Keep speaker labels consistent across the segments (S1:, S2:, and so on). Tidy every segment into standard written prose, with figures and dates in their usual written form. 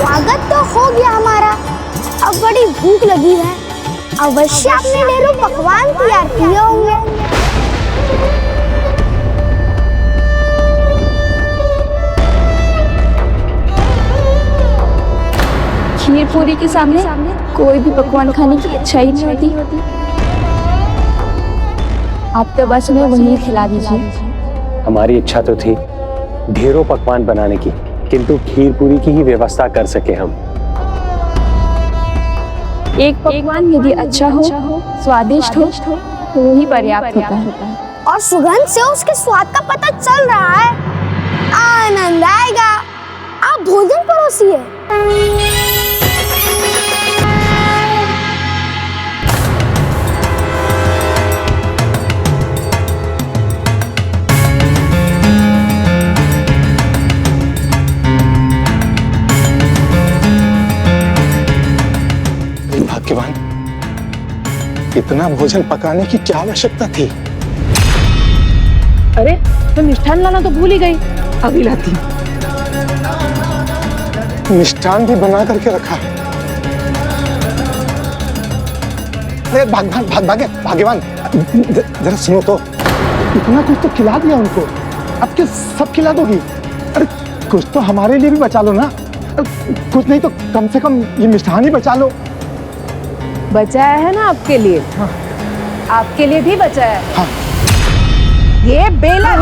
S1: स्वागत तो हो गया हमारा, अब बड़ी भूख लगी है। अवश्य आपने ढेरों पकवान तैयार किए होंगे।
S2: खीर पूरी के सामने कोई भी पकवान खाने की इच्छा ही नहीं होती। आप तो बस हमें वही खिला दीजिए।
S3: हमारी इच्छा तो थी ढेरों पकवान बनाने की, किंतु खीर पूरी की ही व्यवस्था कर सके हम।
S2: एक पकवान यदि अच्छा हो, स्वादिष्ट हो, तो वही पर्याप्त होता है।
S1: और सुगंध से उसके स्वाद का पता चल रहा है। आनंद आएगा। आप भोजन परोसिए।
S4: भाग्यवान, इतना भोजन पकाने की क्या आवश्यकता थी?
S5: अरे तो मिष्ठान लाना तो भूल ही गई, अभी लाती।
S4: मिष्ठान भी बना करके रखा। अरे भाग्यवान, जरा सुनो तो, इतना कुछ तो खिला दिया उनको, अब क्या सब खिला दोगी? अरे कुछ तो हमारे लिए भी बचा लो ना। कुछ नहीं तो कम से कम ये मिष्ठान ही बचा लो।
S5: बचाया है ना आपके लिए।
S4: हाँ।
S5: आपके लिए भी बचाया है।
S4: हाँ।
S5: ये बेला।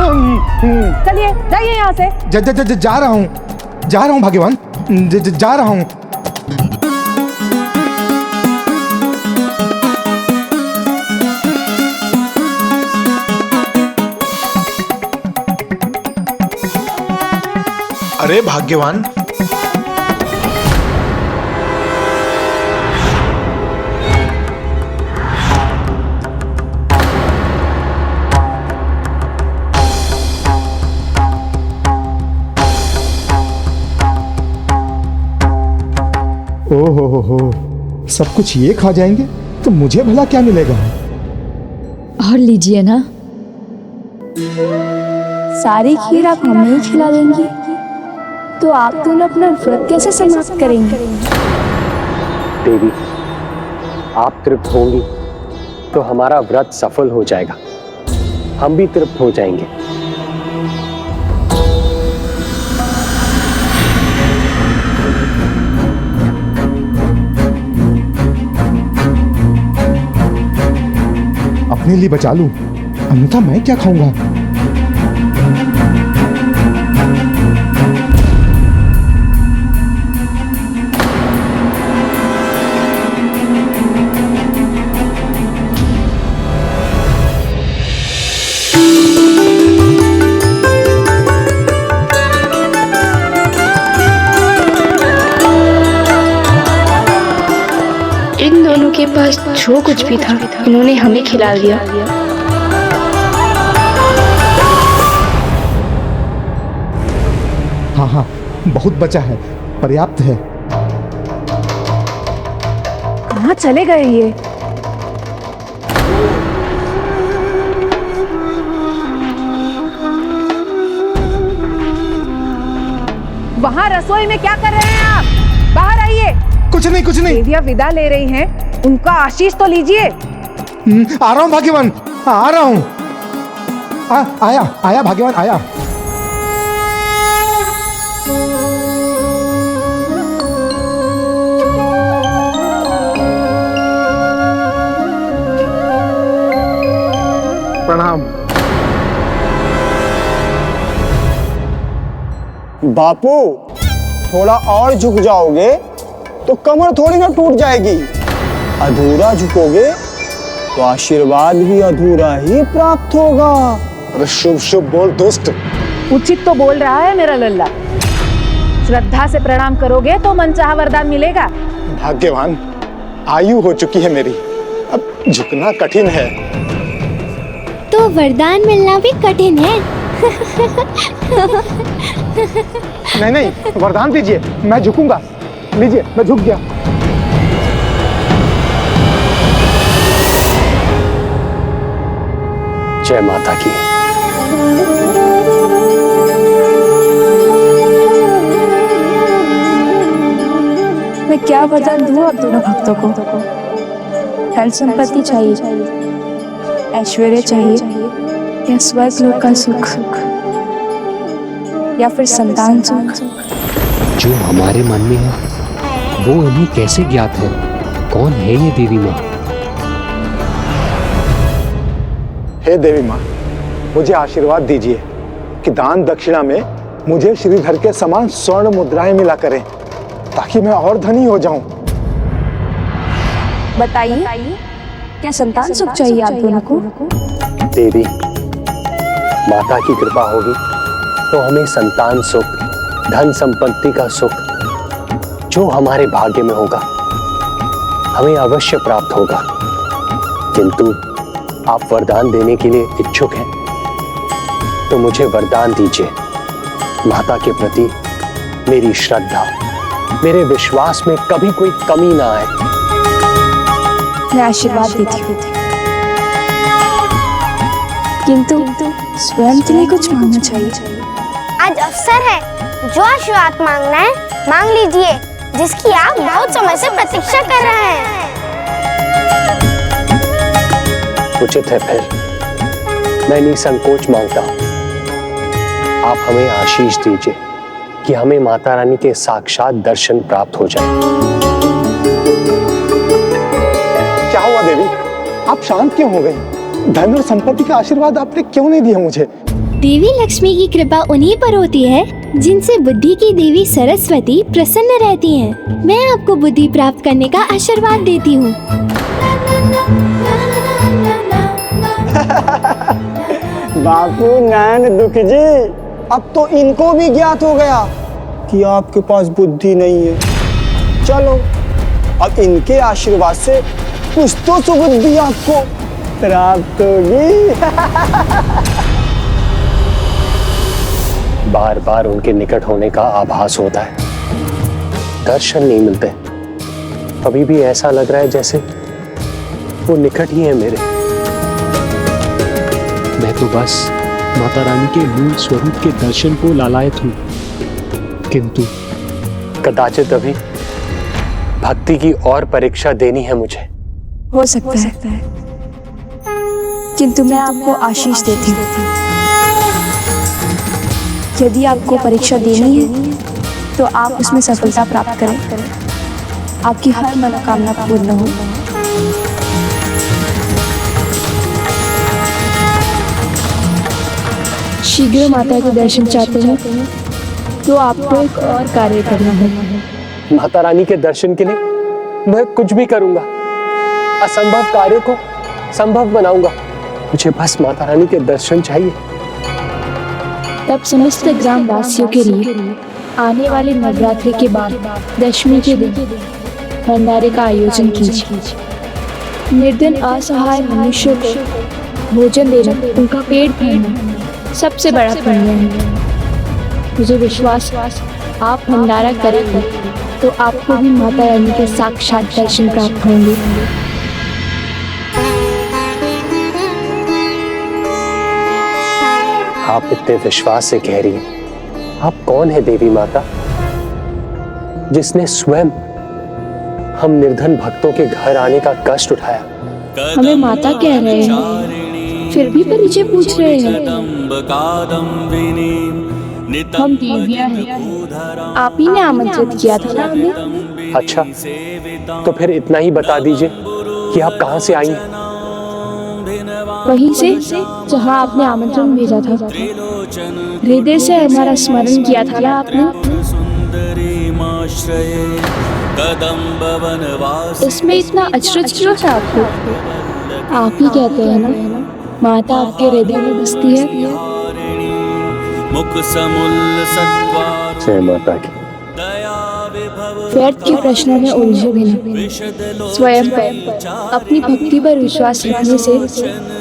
S5: चलिए जाइए यहाँ से।
S4: जा रहा हूँ भाग्यवान, जा रहा हूँ।
S6: अरे भाग्यवान,
S4: ओहो, सब कुछ ये खा जाएंगे तो मुझे भला क्या मिलेगा?
S2: और लीजिए ना, सारी खीर आप हमें ही खिला देंगी तो आप दोनों अपना व्रत कैसे समाप्त करेंगे?
S3: देवी, आप तृप्त होंगी तो हमारा व्रत सफल हो जाएगा, हम भी तृप्त हो जाएंगे।
S4: अपने लिए बचा लूं, अन्यथा मैं क्या खाऊंगा?
S2: इन दोनों के पास जो कुछ भी था इन्होंने हमें खिला दिया।
S4: हाँ, बहुत बचा है, पर्याप्त है।
S5: कहाँ चले गए ये? वहाँ रसोई में क्या कर रहे हैं आप? बाहर आइए।
S4: कुछ नहीं।
S5: देवियाँ विदा ले रही हैं, उनका आशीष तो लीजिए।
S4: आ रहा हूँ भाग्यवान, आ रहा हूँ। आया भाग्यवान, आया। प्रणाम।
S7: बापू, थोड़ा और झुक जाओगे तो कमर थोड़ी ना टूट जाएगी। अधूरा झुकोगे तो आशीर्वाद भी अधूरा ही प्राप्त होगा।
S4: अरे शुभ बोल दोस्त।
S5: उचित तो बोल रहा है मेरा लल्ला। श्रद्धा से प्रणाम करोगे तो मनचाहा वरदान मिलेगा।
S4: भाग्यवान, आयु हो चुकी है मेरी, अब झुकना कठिन है।
S1: तो वरदान मिलना भी कठिन है।
S4: नहीं, वरदान दीजिए, मैं झुकूंगा। लीजिए, मैं झुक गया।
S3: जय माता की।
S2: मैं क्या वरदान दूं आप दोनों भक्तों को? धन संपत्ति चाहिए, ऐश्वर्य चाहिए, या स्वर्ग लोक का सुख, या फिर संतान सुख?
S3: जो हमारे मन में है वो इन्हें कैसे ज्ञात है? कौन है ये देवी माँ?
S4: हे देवी माँ, मुझे आशीर्वाद दीजिए कि दान दक्षिणा में मुझे श्रीधर के समान स्वर्ण मुद्राएं मिला करें, ताकि मैं और धनी हो जाऊं।
S2: बताइए, क्या संतान सुख चाहिए आप दोनों को?
S3: देवी, माता की कृपा होगी तो हमें संतान सुख, धन संपत्ति का सुख जो हमारे भाग्य में होगा हमें अवश्य प्राप्त होगा। किंतु आप वरदान देने के लिए इच्छुक हैं तो मुझे वरदान दीजिए। माता के प्रति मेरी श्रद्धा, मेरे विश्वास में कभी कोई कमी ना आए।
S2: मैं आशीर्वाद देती हूँ, किंतु स्वयं के लिए कुछ मांगना चाहिए।
S1: आज अवसर है, जो आशीर्वाद मांगना है मांग लीजिए, जिसकी आप बहुत समय से प्रतीक्षा कर रहे हैं।
S3: उचित है, फिर मैं निसंकोच मांगता हूं। आप हमें आशीष दीजिए कि हमें माता रानी के साक्षात दर्शन प्राप्त हो जाए।
S4: क्या हुआ देवी, आप शांत क्यों हो गई? धन और संपत्ति का आशीर्वाद आपने क्यों नहीं दिया मुझे?
S6: देवी लक्ष्मी की कृपा उन्हीं पर होती है जिनसे बुद्धि की देवी सरस्वती प्रसन्न रहती हैं। मैं आपको बुद्धि प्राप्त करने का आशीर्वाद देती हूँ।
S7: बापू नैन दुख जी, अब तो इनको भी ज्ञात हो गया कि आपके पास बुद्धि नहीं है। चलो, अब इनके आशीर्वाद से कुछ तो सुबुद्धि आपको प्राप्त होगी।
S3: बार बार उनके निकट होने का आभास होता है, दर्शन नहीं मिलते। अभी भी ऐसा लग रहा है जैसे वो निकट ही है मेरे।
S8: मैं तो बस माता रानी के मूल स्वरूप के दर्शन को लालायत हूँ, किंतु
S3: कदाचित अभी भक्ति की और परीक्षा देनी है मुझे।
S2: हो सकता है, किंतु मैं आपको आशीष देती हूँ। यदि आपको परीक्षा देनी है तो आप उसमें सफलता प्राप्त करें, आपकी हर मनोकामना पूर्ण हो। शीघ्र माता के दर्शन चाहते हैं तो आपको एक और कार्य करना होगा।
S3: माता रानी के दर्शन के लिए मैं कुछ भी करूंगा, असंभव कार्य को संभव बनाऊंगा। मुझे बस माता रानी के दर्शन चाहिए।
S2: तब समस्त ग्राम वासियों के लिए आने वाले नवरात्रि के बाद दशमी के दिन भंडारे का आयोजन कीजिए। निर्धन असहाय मनुष्यों को भोजन देना, उनका पेट भरना सबसे बड़ा पुण्य है। मुझे विश्वास आप भंडारा करेंगे तो आपको भी माता रानी के साक्षात दर्शन प्राप्त होंगे।
S3: आप इतने विश्वास से कह रही हैं। आप कौन है देवी माता, जिसने स्वयं हम निर्धन भक्तों के घर आने का कष्ट उठाया?
S2: हमें माता कह रहे हैं, फिर भी परिचय पूछ रहे हैं। हम देवियां हैं, आप ही ने आमंत्रित किया था ना हमें।
S3: अच्छा, तो फिर इतना ही बता दीजिए कि आप कहाँ से आई हैं?
S2: वहीं से जहाँ आपने आमंत्रण भेजा था। हृदय से हमारा स्मरण किया था ना आपने। इसमें इतना अचरज क्यों है आपको? आप ही कहते हैं ना, माता आपके हृदय में बसती है।
S3: जय माता की।
S2: व्यर्थ के प्रश्नों में उलझे बिना स्वयं पर अपनी भक्ति पर विश्वास रखने से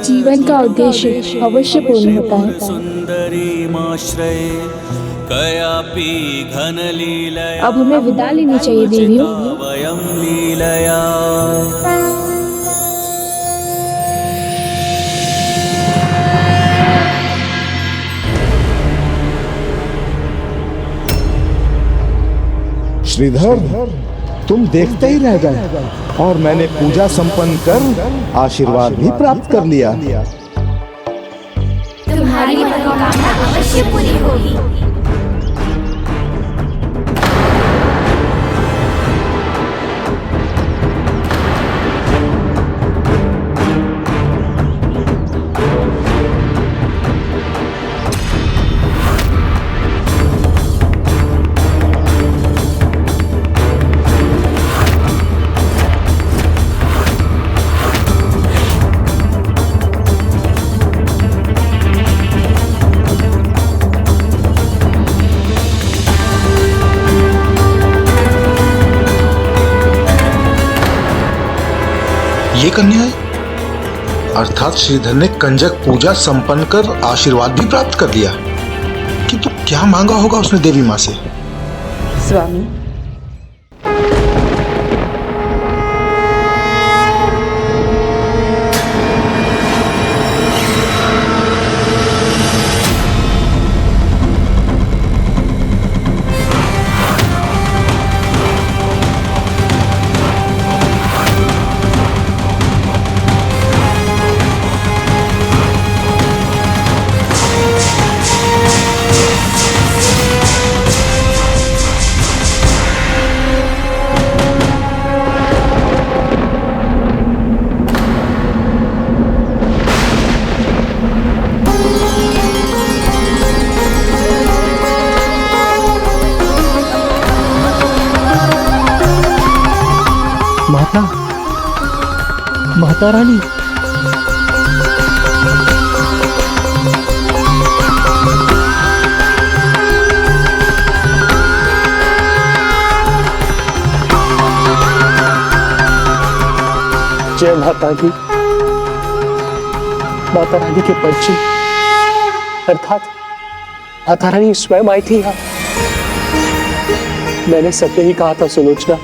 S2: जीवन का उद्देश्य अवश्य पूर्ण होता है। अब हमें विदा लेनी चाहिए देवियों।
S9: श्रीधर,
S4: तुम देखते ही रह गए और मैंने पूजा संपन्न कर आशीर्वाद भी प्राप्त कर लिया।
S6: तुम्हारी मनोकामना अवश्य पूरी होगी।
S9: ये कन्या है, अर्थात श्रीधर ने कंजक पूजा संपन्न कर आशीर्वाद भी प्राप्त कर लिया। किंतु क्या मांगा होगा उसने देवी माँ से?
S5: स्वामी,
S8: माता रानी,
S3: जय माता दी। माता रानी के पंछी अर्थात माता रानी स्वयं आई थी यहाँ। मैंने सत्य ही कहा था सुलोचना,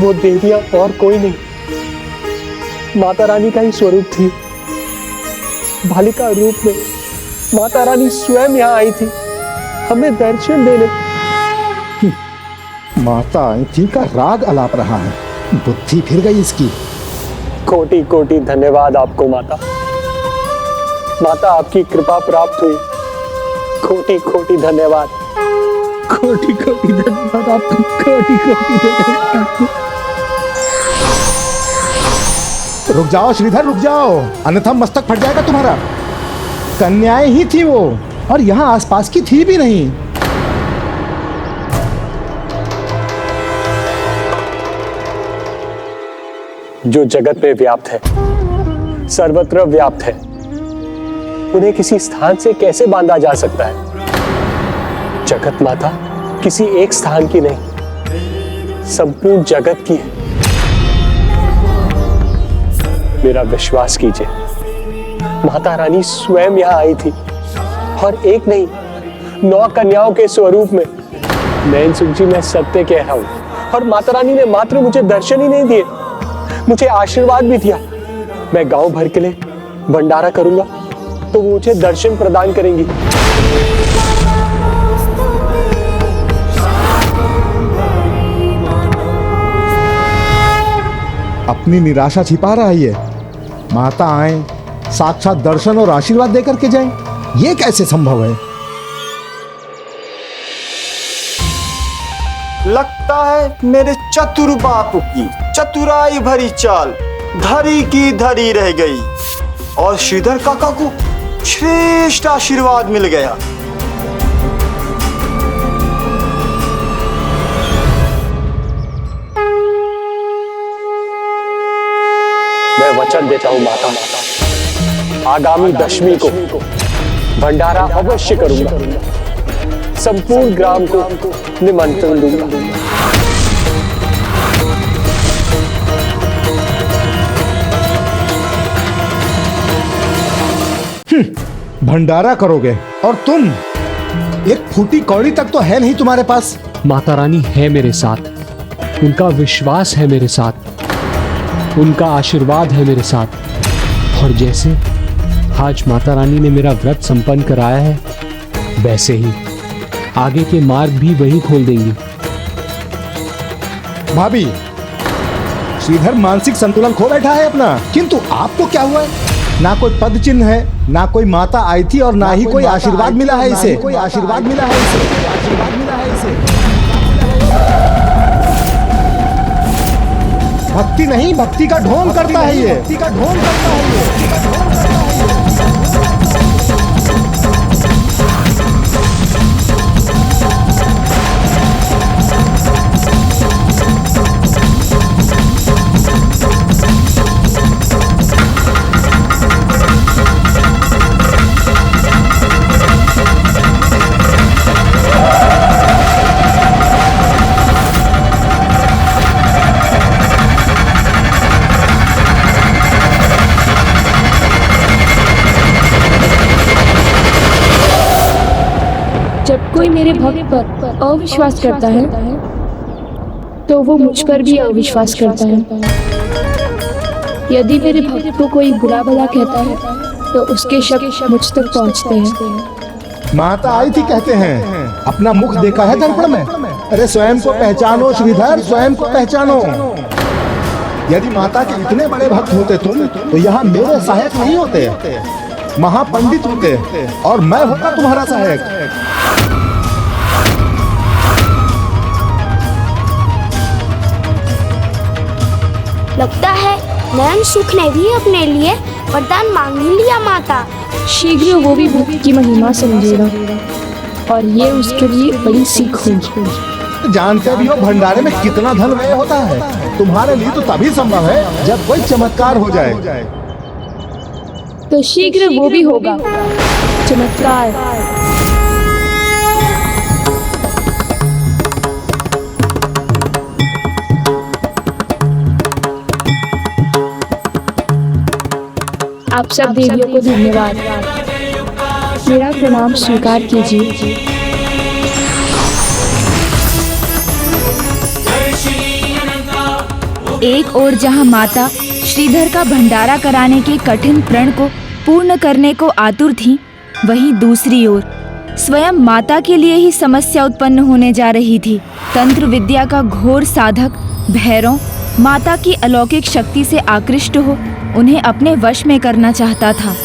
S3: वो देवियां और कोई नहीं, माता रानी का ही स्वरूप थी। बालिका रूप में माता रानी स्वयं यहाँ आई थी हमें दर्शन देने।
S4: माता आंखी का राग अलाप रहा है, बुद्धि फिर गई इसकी।
S3: कोटि कोटि धन्यवाद आपको माता। माता आपकी कृपा प्राप्त हुई, कोटि कोटि धन्यवाद। कोटि कोटि धन्यवाद आपको, कोटि कोटि धन्यवाद आपको।
S4: रुक जाओ श्रीधर, रुक जाओ, अन्यथा मस्तक फट जाएगा तुम्हारा। कन्याएं ही थी वो, और यहाँ आसपास की थी भी नहीं।
S3: जो जगत में व्याप्त है, सर्वत्र व्याप्त है, उन्हें किसी स्थान से कैसे बांधा जा सकता है? जगत माता किसी एक स्थान की नहीं, संपूर्ण जगत की है। मेरा विश्वास कीजिए, माता रानी स्वयं यहाँ आई थी, और एक नहीं 9 कन्याओं के स्वरूप में। नैन सुख जी, मैं सत्य कह रहा हूं, और माता रानी ने मात्र मुझे दर्शन ही नहीं दिए, मुझे आशीर्वाद भी दिया। मैं गांव भर के लिए भंडारा करूंगा तो वो मुझे दर्शन प्रदान करेंगी।
S4: अपनी निराशा छिपा रहा है ये। माता आए, साक्षात दर्शन और आशीर्वाद देकर के जाएं, ये कैसे संभव है?
S7: लगता है मेरे चतुर बापू की चतुराई भरी चाल धरी की धरी रह गई, और श्रीधर काका को श्रेष्ठ आशीर्वाद मिल गया।
S3: मैं वचन देता हूं माता, आगामी दशमी को भंडारा अवश्य करूंगा, संपूर्ण ग्राम को निमंत्रण दूंगा।
S4: भंडारा करोगे, और तुम एक फूटी कौड़ी तक तो है नहीं तुम्हारे पास।
S8: माता रानी है मेरे साथ, उनका विश्वास है मेरे साथ, उनका आशीर्वाद है मेरे साथ, और जैसे आज माता रानी ने मेरा व्रत संपन्न कराया है, वैसे ही आगे के मार्ग भी वही खोल देंगी।
S4: भाभी, श्रीधर मानसिक संतुलन खो बैठा है अपना। किंतु आपको क्या हुआ है? ना कोई पद चिन्ह है, ना कोई माता आई थी और ना ही कोई आशीर्वाद मिला है इसे। कोई आशीर्वाद मिला है इसे। भक्ति नहीं, भक्ति का ढोंग करता है ये।
S2: जब कोई मेरे भक्त पर अविश्वास करता है तो वो मुझ पर भी अविश्वास करता है। यदि मेरे भक्त को कोई बुरा भला कहता है तो उसके शक मुझ तक पहुंचते हैं।
S4: माता आई थी कहते हैं, अपना मुख देखा है दर्पण में? अरे स्वयं को पहचानो श्रीधर, स्वयं को पहचानो। यदि माता के इतने बड़े भक्त होते तुम तो यहाँ मेरे सहायक नहीं होते, महापंडित होते और मैं होता तुम्हारा सहायक।
S1: लगता है नयन सुख ने भी अपने लिए वरदान मांग ही लिया माता।
S2: शीघ्र वो भी भक्त की महिमा समझेगा और ये उसके लिए बड़ी सीख होगी।
S4: जानते भी हो भंडारे में कितना धन व्यय होता है। तुम्हारे लिए तो तभी संभव है जब कोई चमत्कार हो जाए।
S2: तो शीघ्र वो भी होगा चमत्कार। आप सब देवियों को धन्यवाद। मेरा प्रणाम स्वीकार कीजिए।
S10: एक ओर जहां माता श्रीधर का भंडारा कराने के कठिन प्रण को पूर्ण करने को आतुर थी, वहीं दूसरी ओर स्वयं माता के लिए ही समस्या उत्पन्न होने जा रही थी। तंत्र विद्या का घोर साधक भैरव माता की अलौकिक शक्ति से आकृष्ट हो उन्हें अपने वश में करना चाहता था।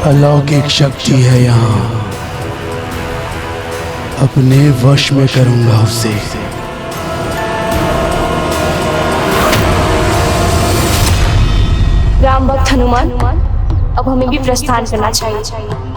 S11: अलौकिक शक्ति है यहाँ, अपने वश में करूंगा उसे।
S2: राम भक्त हनुमान, अब हमें भी प्रस्थान करना चाहिए।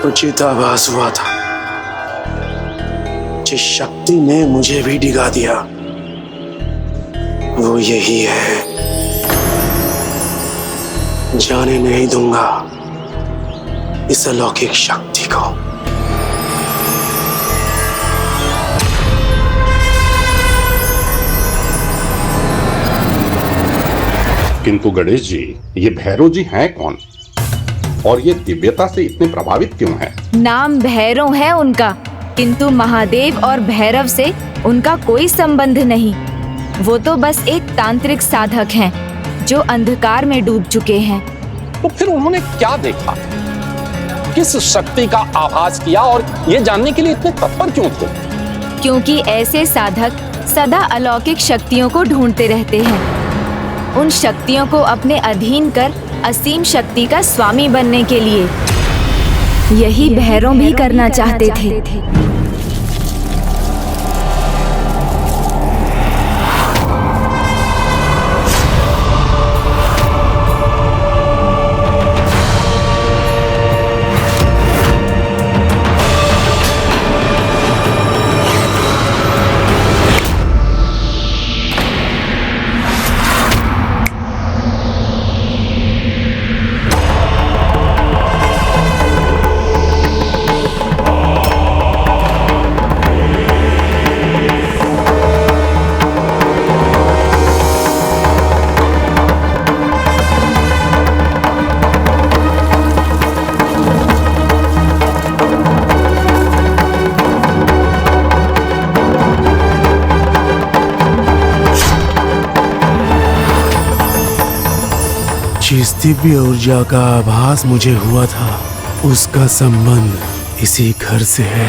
S11: उचित आभास हुआ था। जिस शक्ति ने मुझे भी डिगा दिया वो यही है। जाने नहीं दूंगा इस अलौकिक शक्ति को।
S12: किंतु गणेश जी, ये भैरव जी हैं कौन और ये दिव्यता से इतने प्रभावित क्यों हैं?
S10: नाम भैरव है उनका, किंतु महादेव और भैरव से उनका कोई संबंध नहीं। वो तो बस एक तांत्रिक साधक हैं जो अंधकार में डूब चुके हैं।
S12: तो फिर उन्होंने क्या देखा, किस शक्ति का आभास किया और ये जानने के लिए इतने तत्पर क्यों थे?
S10: क्योंकि ऐसे साधक सदा अलौकिक शक्तियों को ढूंढते रहते हैं। उन शक्तियों को अपने अधीन कर असीम शक्ति का स्वामी बनने के लिए। यही भैरव भी करना चाहते थे।
S11: जिस दिव्य ऊर्जा का आभास मुझे हुआ था उसका संबंध इसी घर से है।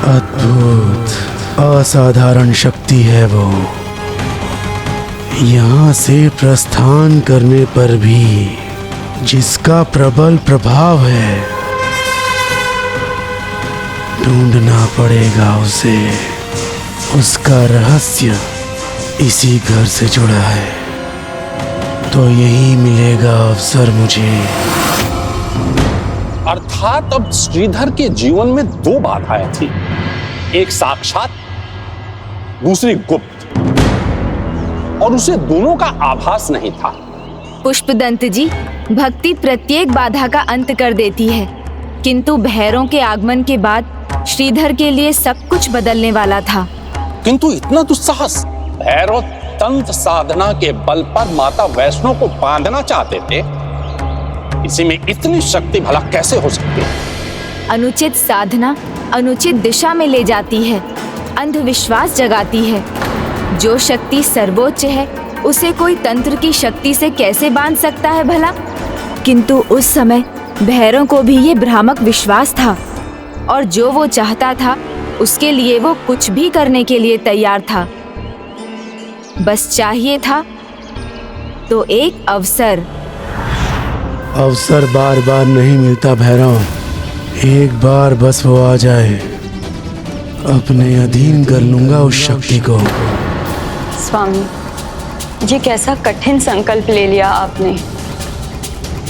S11: अद्भुत असाधारण शक्ति है वो। यहाँ से प्रस्थान करने पर भी जिसका प्रबल प्रभाव है, ढूंढना पड़ेगा उसे। उसका रहस्य इसी घर से जुड़ा है, तो यही मिलेगा अवसर मुझे।
S12: अर्थात अब श्रीधर के जीवन में दो बाधाएं थी, एक साक्षात, दूसरी गुप्त, और उसे दोनों का आभास नहीं था।
S10: पुष्पदंत जी, भक्ति प्रत्येक बाधा का अंत कर देती है, किंतु भैरव के आगमन के बाद श्रीधर के लिए सब कुछ बदलने वाला था।
S12: किंतु इतना दुस्साहस? भैरव तंत्र साधना के बल पर माता वैष्णो को बांधना चाहते थे। इसी में इतनी शक्ति भला कैसे हो सकती है?
S10: अनुचित साधना अनुचित दिशा में ले जाती है, अंधविश्वास जगाती है। जो शक्ति सर्वोच्च है उसे कोई तंत्र की शक्ति से कैसे बांध सकता है भला? किंतु उस समय भैरव को भी ये भ्रामक विश्वास था, और जो वो चाहता था उसके लिए वो कुछ भी करने के लिए तैयार था। बस चाहिए था तो एक अवसर।
S11: अवसर बार बार नहीं मिलता भैरव, एक बार बस वो आ जाए, अपने अधीन कर लूंगा उस शक्ति को।
S13: स्वामी, ये कैसा कठिन संकल्प ले लिया आपने।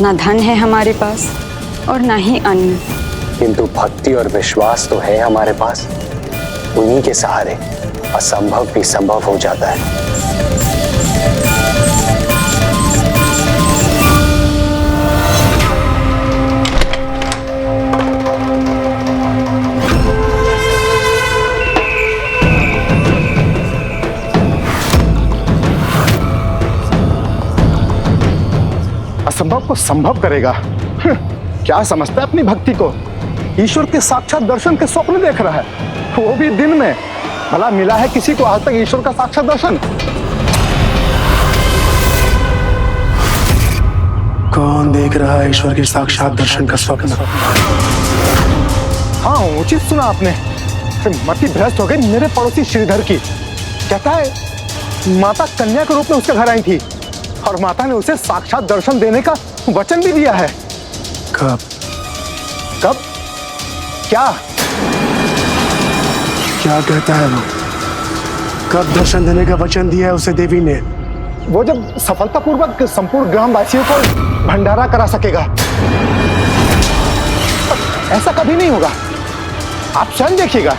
S13: ना धन है हमारे पास और ना ही अन्न,
S3: किंतु भक्ति और विश्वास तो है हमारे पास। उन्हीं के सहारे असंभव भी संभव हो जाता है।
S4: असंभव को संभव करेगा। क्या समझता है अपनी भक्ति को? ईश्वर के साक्षात दर्शन के स्वप्न देख रहा है, वो भी दिन में। भला मिला है किसी को आज तक ईश्वर का साक्षात दर्शन?
S11: कौन देख रहा है ईश्वर के साक्षात दर्शन का स्वप्न?
S4: हाँ, उचित सुना आपने। मति भ्रष्ट हो गई मेरे पड़ोसी श्रीधर की। कहता है माता कन्या के रूप में उसके घर आई थी और माता ने उसे साक्षात दर्शन देने का वचन भी दिया है।
S11: कब?
S4: कब? क्या
S11: क्या कहता है वो? कब दर्शन देने का वचन दिया है उसे देवी ने?
S4: वो जब सफलतापूर्वक संपूर्ण ग्रामवासियों को भंडारा करा सकेगा। ऐसा कभी नहीं होगा, आप स्वयं देखिएगा।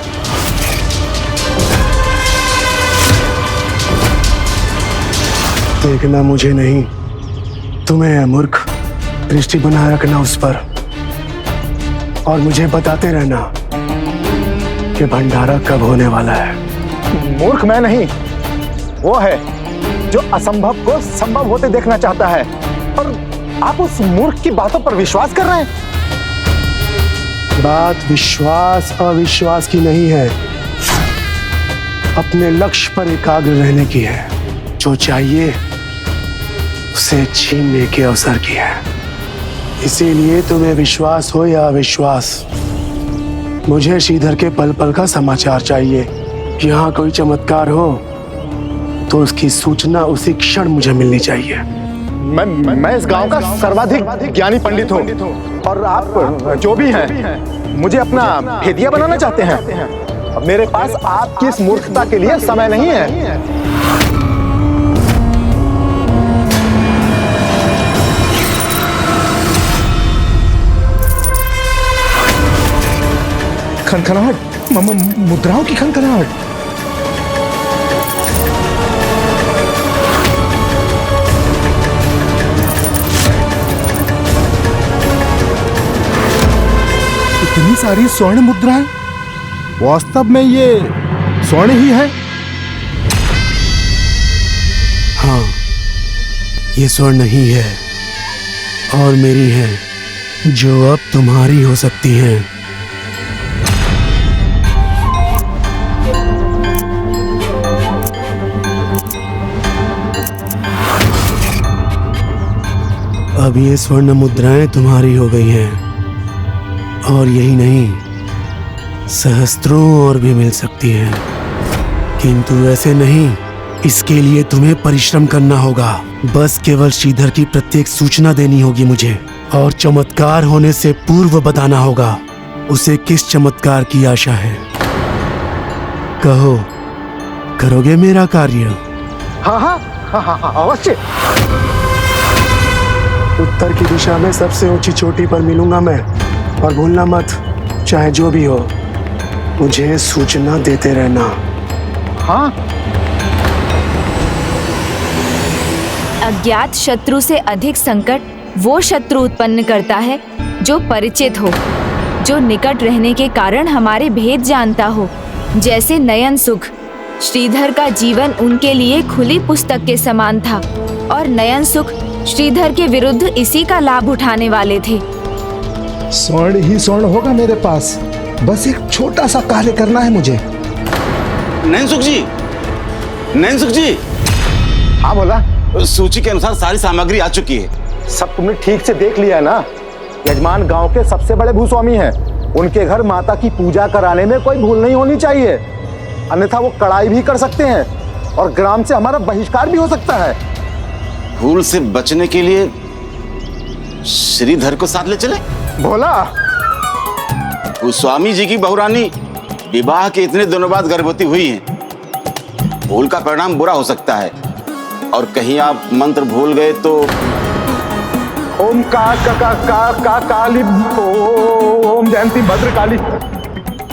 S11: देखना मुझे नहीं, तुम्हें है मूर्ख। दृष्टि बनाए रखना उस पर और मुझे बताते रहना कि भंडारा कब होने वाला है।
S4: मूर्ख मैं नहीं, वो है जो असंभव को संभव होते देखना चाहता है, और आप उस मूर्ख की बातों पर विश्वास कर रहे हैं।
S11: बात विश्वास अविश्वास की नहीं है, अपने लक्ष्य पर एकाग्र रहने की है। जो चाहिए उसे छीनने के अवसर की है। इसीलिए तुम्हें विश्वास हो या अविश्वास, मुझे श्रीधर के पल पल का समाचार चाहिए। यहाँ कोई चमत्कार हो तो उसकी सूचना उसी क्षण मुझे मिलनी चाहिए।
S4: मैं इस गांव का सर्वाधिक ज्ञानी पंडित हूँ, और आप जो भी हैं मुझे अपना भेदिया बनाना चाहते हैं। अब मेरे पास आपकी इस मूर्खता के लिए समय नहीं है। खनखनाहट, मुद्राओं की खनखनाहट। इतनी सारी स्वर्ण मुद्राएं, वास्तव में ये स्वर्ण ही है?
S11: हाँ, ये स्वर्ण ही है और मेरी है, जो अब तुम्हारी हो सकती है। अब ये स्वर्ण मुद्राएं तुम्हारी हो गई हैं, और यही नहीं, सहस्त्रों और भी मिल सकती हैं। किंतु ऐसे नहीं, इसके लिए तुम्हें परिश्रम करना होगा। बस केवल श्रीधर की प्रत्येक सूचना देनी होगी मुझे, और चमत्कार होने से पूर्व बताना होगा उसे किस चमत्कार की आशा है। कहो, करोगे मेरा कार्य?
S4: हाँ, अवश्य।
S11: उत्तर की दिशा में सबसे ऊंची चोटी पर मिलूंगा मैं, और भूलना मत, चाहे जो भी हो मुझे सूचना देते रहना।
S4: हाँ।
S10: अज्ञात शत्रु से अधिक संकट वो शत्रु उत्पन्न करता है जो परिचित हो, जो निकट रहने के कारण हमारे भेद जानता हो। जैसे नयन सुख, श्रीधर का जीवन उनके लिए खुली पुस्तक के समान था, और नयन सुख श्रीधर के विरुद्ध इसी का लाभ उठाने वाले थे।
S4: स्वर्ण ही स्वर्ण होगा मेरे पास, बस एक छोटा सा कार्य करना है मुझे।
S14: नयनसुख जी, नयनसुख जी।
S4: हाँ बोला।
S14: सूची के अनुसार सारी सामग्री आ चुकी है।
S4: सब तुमने ठीक से देख लिया है ना? यजमान गांव के सबसे बड़े भूस्वामी हैं, उनके घर माता की पूजा कराने में कोई भूल नहीं होनी चाहिए, अन्यथा वो कड़ाई भी कर सकते हैं और ग्राम से हमारा बहिष्कार भी हो सकता है।
S14: भूल से बचने के लिए श्रीधर को साथ ले चले?
S4: भोला,
S14: स्वामी जी की बहुरानी विवाह के इतने दिनों बाद गर्भवती हुई हैं। भूल का परिणाम बुरा हो सकता है, और कहीं आप मंत्र भूल गए तो
S4: ओम काली, ओम जयंती भद्र काली।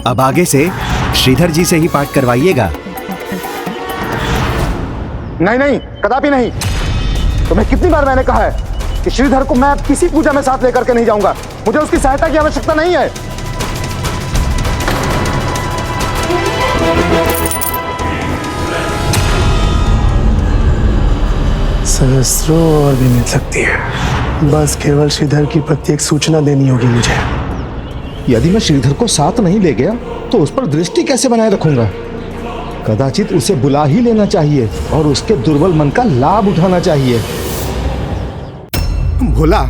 S15: अब आगे से श्रीधर जी से ही पाठ करवाइएगा।
S4: नहीं, कदापि नहीं। तुम्हें कितनी बार मैंने कहा है कि श्रीधर को मैं किसी पूजा में साथ लेकर के नहीं जाऊंगा। मुझे उसकी सहायता की आवश्यकता नहीं है।
S11: सहस्रों और भी मिल सकती है, बस केवल श्रीधर की प्रत्येक सूचना देनी होगी मुझे।
S4: यदि मैं श्रीधर को साथ नहीं ले गया तो उस पर दृष्टि कैसे बनाए रखूंगा? कदाचित उसे बुला ही लेना चाहिए और उसके दुर्बल मन का लाभ उठाना चाहिए। भोला,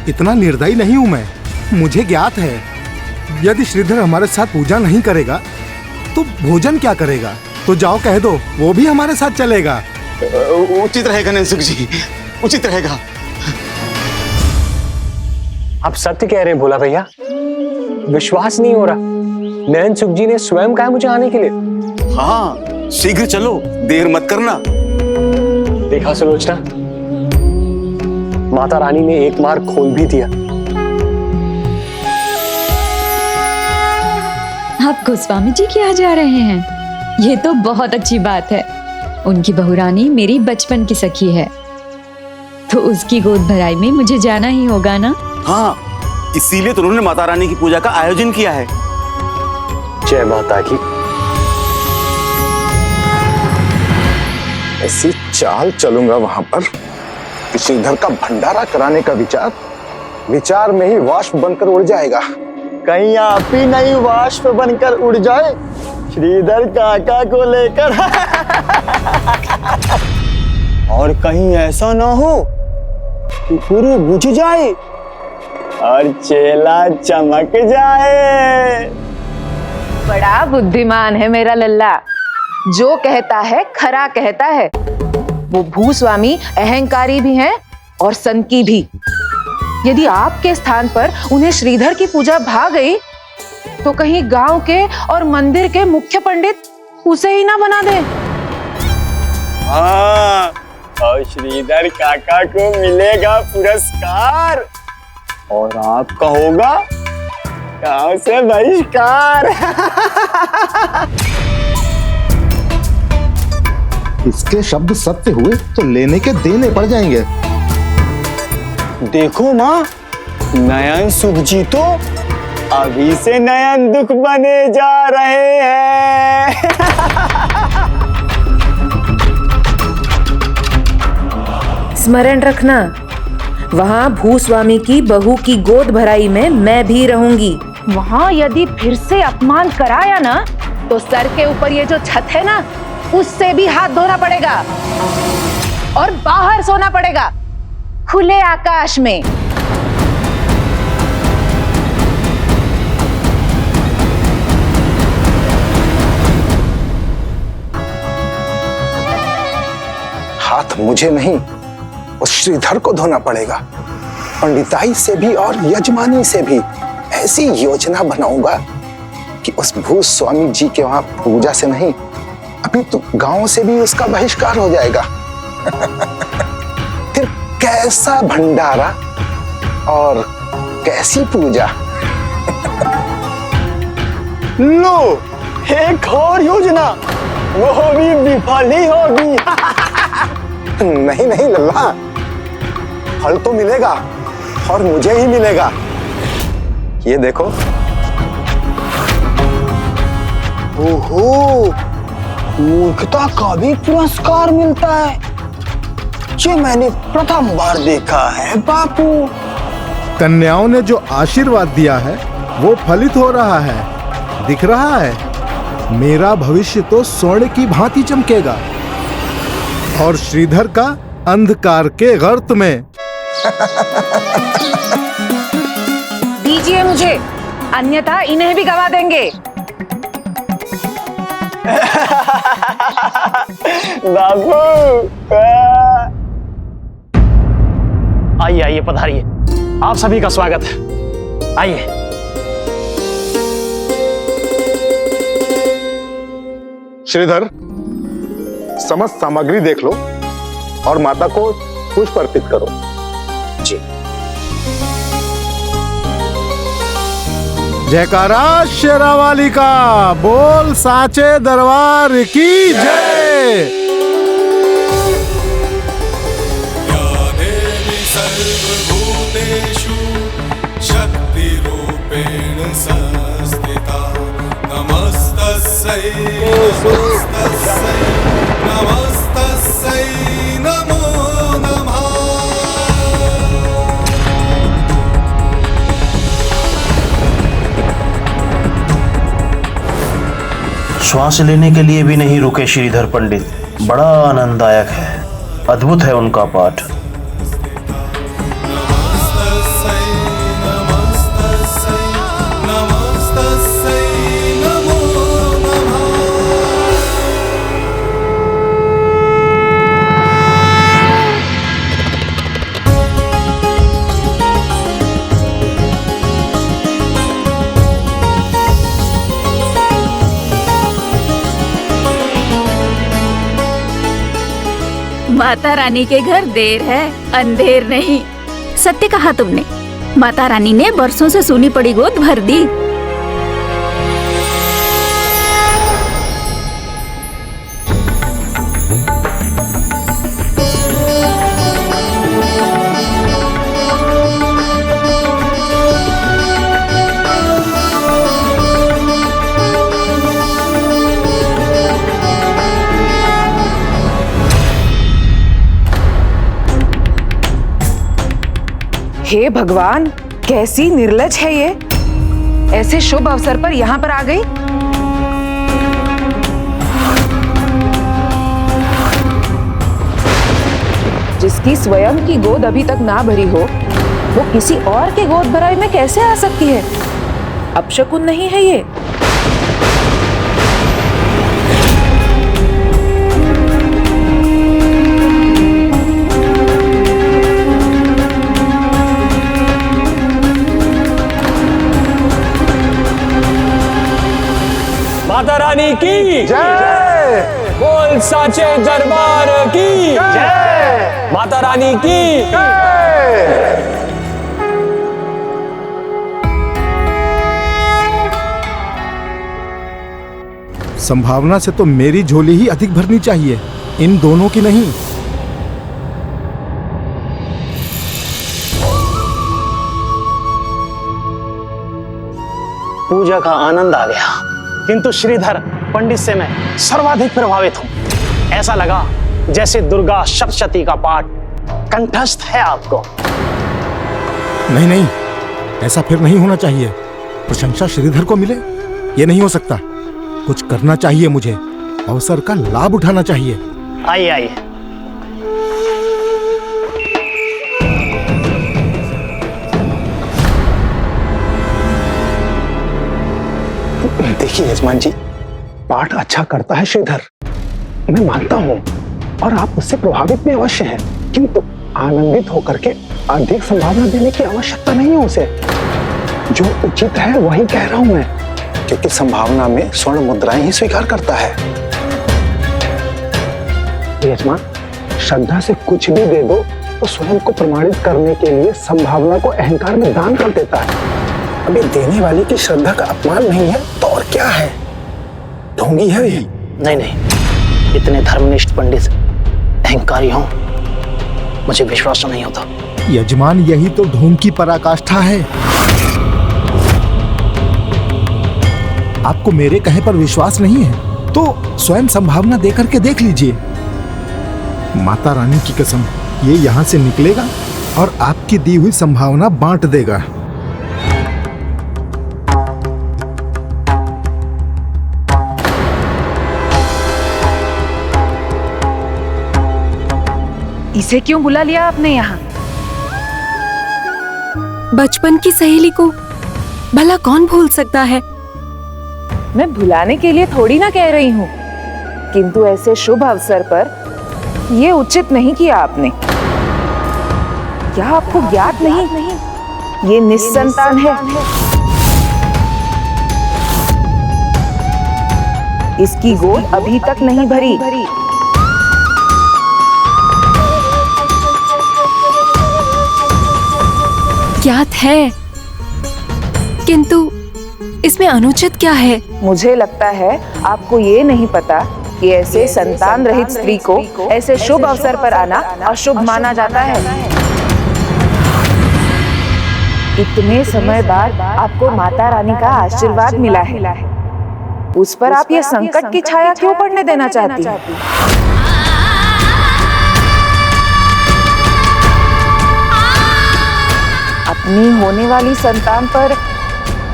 S4: इतना निर्दयी नहीं हूं मैं। मुझे ज्ञात है यदि श्रीधर हमारे साथ पूजा नहीं करेगा तो भोजन क्या करेगा? तो जाओ कह दो, वो भी हमारे साथ चलेगा।
S14: उचित रहेगा नयनसुख जी, उचित रहेगा।
S3: आप सत्य कह रहे हैं भोला भैया, विश्वास नहीं हो रहा। नयनसुख जी ने स्वयं कहा मुझे आने के लिए।
S14: हाँ, शीघ्र चलो, देर मत करना।
S3: देखा सुलोचना, माता रानी ने एक मार खोल भी दिया।
S13: आप गोस्वामी जी के यहाँ जा रहे हैं? ये तो बहुत अच्छी बात है। उनकी बहुरानी मेरी बचपन की सखी है, तो उसकी गोद भराई में मुझे जाना ही होगा ना।
S14: हाँ, इसीलिए तो उन्होंने माता रानी की पूजा का आयोजन किया है।
S3: जय माता की।
S4: ऐसी चाल चलूंगा वहां पर कि श्रीधर का भंडारा कराने का विचार में ही वाष्प बनकर उड़ जाएगा।
S7: कहीं आप ही नहीं वाष्प बनकर उड़ जाए श्रीधर काका को लेकर। और कहीं ऐसा ना हो कि पूरी बुझ जाए और चेला चमक जाए।
S5: बड़ा बुद्धिमान है मेरा लल्ला, जो कहता है खरा कहता है। वो भूस्वामी अहंकारी भी हैं और सनकी भी। यदि आपके स्थान पर उन्हें श्रीधर की पूजा भा गई तो कहीं गांव के और मंदिर के मुख्य पंडित उसे ही ना बना दे।
S7: हाँ, और श्रीधर काका को मिलेगा पुरस्कार और आपका होगा गांव से बहिष्कार।
S4: इसके शब्द सत्य हुए तो लेने के देने पड़ जाएंगे।
S7: देखो माँ, नयन सुख जी तो अभी से नयन दुख बने जा रहे हैं।
S5: स्मरण रखना, वहाँ भूस्वामी की बहू की गोद भराई में मैं भी रहूंगी। वहाँ यदि फिर से अपमान कराया ना तो सर के ऊपर ये जो छत है ना उससे भी हाथ धोना पड़ेगा और बाहर सोना पड़ेगा खुले आकाश में।
S4: हाथ मुझे नहीं, उस श्रीधर को धोना पड़ेगा। पंडिताई से भी और यजमानी से भी ऐसी योजना बनाऊंगा कि उस भूस्वामी जी के वहां पूजा से नहीं, अभी तो गांव से भी उसका बहिष्कार हो जाएगा। फिर कैसा भंडारा और कैसी पूजा।
S7: लो, एक और योजना, वो भी विफल ही होगी।
S4: नहीं नहीं लल्ला, फल तो मिलेगा और मुझे ही मिलेगा। ये देखो।
S7: ओहो, मूर्खता का भी पुरस्कार मिलता है। ये मैंने प्रथम बार देखा है बापू।
S16: कन्याओं ने जो आशीर्वाद दिया है वो फलित हो रहा है, दिख रहा है। मेरा भविष्य तो स्वर्ण की भांति चमकेगा और श्रीधर का अंधकार के गर्त में।
S5: दीजिए मुझे, अन्यथा इन्हें भी गवा देंगे।
S7: बाबू,
S17: आइए आइए, पधारिए। आप सभी का स्वागत है, आइए।
S4: श्रीधर, समस्त सामग्री देख लो और माता को पुष्प अर्पित करो।
S3: जी।
S16: जयकारा शेरावाली का, बोल साचे दरबार की जय।
S18: सर्वभूतेषु शक्ति रूपेण संस्थिता नमस्तस्यै नमस्तस्यै नमो नमः।
S19: श्वास लेने के लिए भी नहीं रुके श्रीधर पंडित। बड़ा आनंददायक है, अद्भुत है उनका पाठ।
S10: माता रानी के घर देर है, अंधेर नहीं। सत्य कहा तुमने। माता रानी ने बरसों से सूनी पड़ी गोद भर दी।
S5: हे भगवान, कैसी निर्लज है ये। ऐसे शुभ अवसर पर यहाँ पर आ गई। जिसकी स्वयं की गोद अभी तक ना भरी हो, वो किसी और के गोद भराई में कैसे आ सकती है? अपशकुन नहीं है ये?
S17: माता रानी की जय। बोल साचे दरबार की जय। माता रानी की जय।
S16: संभावना से तो मेरी झोली ही अधिक भरनी चाहिए, इन दोनों की नहीं।
S17: पूजा का आनंद आ गया, किंतु श्रीधर पंडित से मैं सर्वाधिक प्रभावित हूं। ऐसा लगा जैसे दुर्गा सप्तशती का पाठ कंठस्थ है आपको।
S16: नहीं नहीं, ऐसा फिर नहीं होना चाहिए। प्रशंसा श्रीधर को मिले, ये नहीं हो सकता। कुछ करना चाहिए मुझे, अवसर का लाभ उठाना चाहिए।
S17: आइए आइए।
S4: देखिए यजमान जी, पाठ अच्छा करता है श्रीधर, मैं मानता हूँ, और आप उससे प्रभावित भी अवश्य हैं, किंतु आनंदित होकर के अधिक संभावना देने की आवश्यकता नहीं है उसे। जो उचित है वही कह रहा हूं मैं, क्योंकि संभावना में स्वर्ण मुद्राएं ही स्वीकार करता है। यजमान, श्रद्धा से कुछ भी दे दो तो स्वयं को प्रमाणित करने के लिए संभावना को अहंकार में दान कर देता है। अभी देने वाले की श्रद्धा का अपमान नहीं है तो और क्या है? ढोंगी है ये।
S17: नहीं नहीं, इतने धर्मनिष्ठ पंडित अहंकारी हों, मुझे विश्वास नहीं होता।
S16: यजमान, यही तो ढोंग की पराकाष्ठा है। आपको मेरे कहे पर विश्वास नहीं है तो स्वयं संभावना देकर के देख लीजिए। माता रानी की कसम, ये यहाँ से निकलेगा और आपकी दी हुई संभावना बांट देगा।
S5: इसे क्यों बुला लिया आपने यहाँ?
S20: बचपन की सहेली को भला कौन भूल सकता है?
S5: मैं भुलाने के लिए थोड़ी ना कह रही हूँ, किंतु ऐसे शुभ अवसर पर ये उचित नहीं किया आपने। क्या आपको ज्ञात नहीं? ये निस्संतान है। इसकी गोद अभी तक नहीं भरी।
S20: ज्ञात है, किंतु इसमें अनुचित क्या है?
S5: मुझे लगता है आपको ये नहीं पता कि ऐसे संतान रहित स्त्री को ऐसे शुभ अवसर पर आना अशुभ माना जाता है। इतने समय बाद आपको माता रानी का आशीर्वाद मिला है, उस पर आप ये संकट की छाया क्यों पड़ने देना चाहती हैं? अपनी होने वाली संतान पर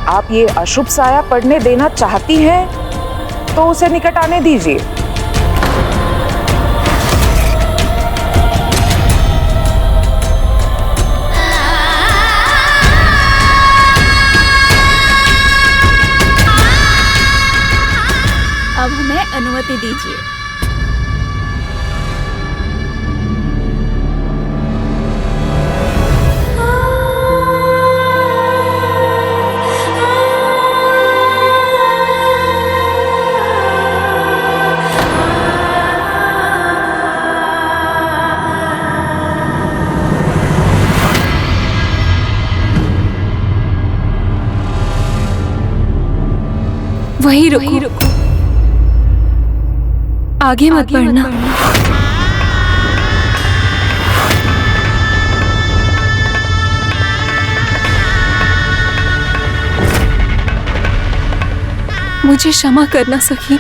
S5: आप ये अशुभ साया पड़ने देना चाहती हैं, तो उसे निकट आने दीजिए।
S10: अब हमें अनुमति दीजिए।
S20: वहीं रुको। आगे मत बढ़ना। मुझे क्षमा करना सखी।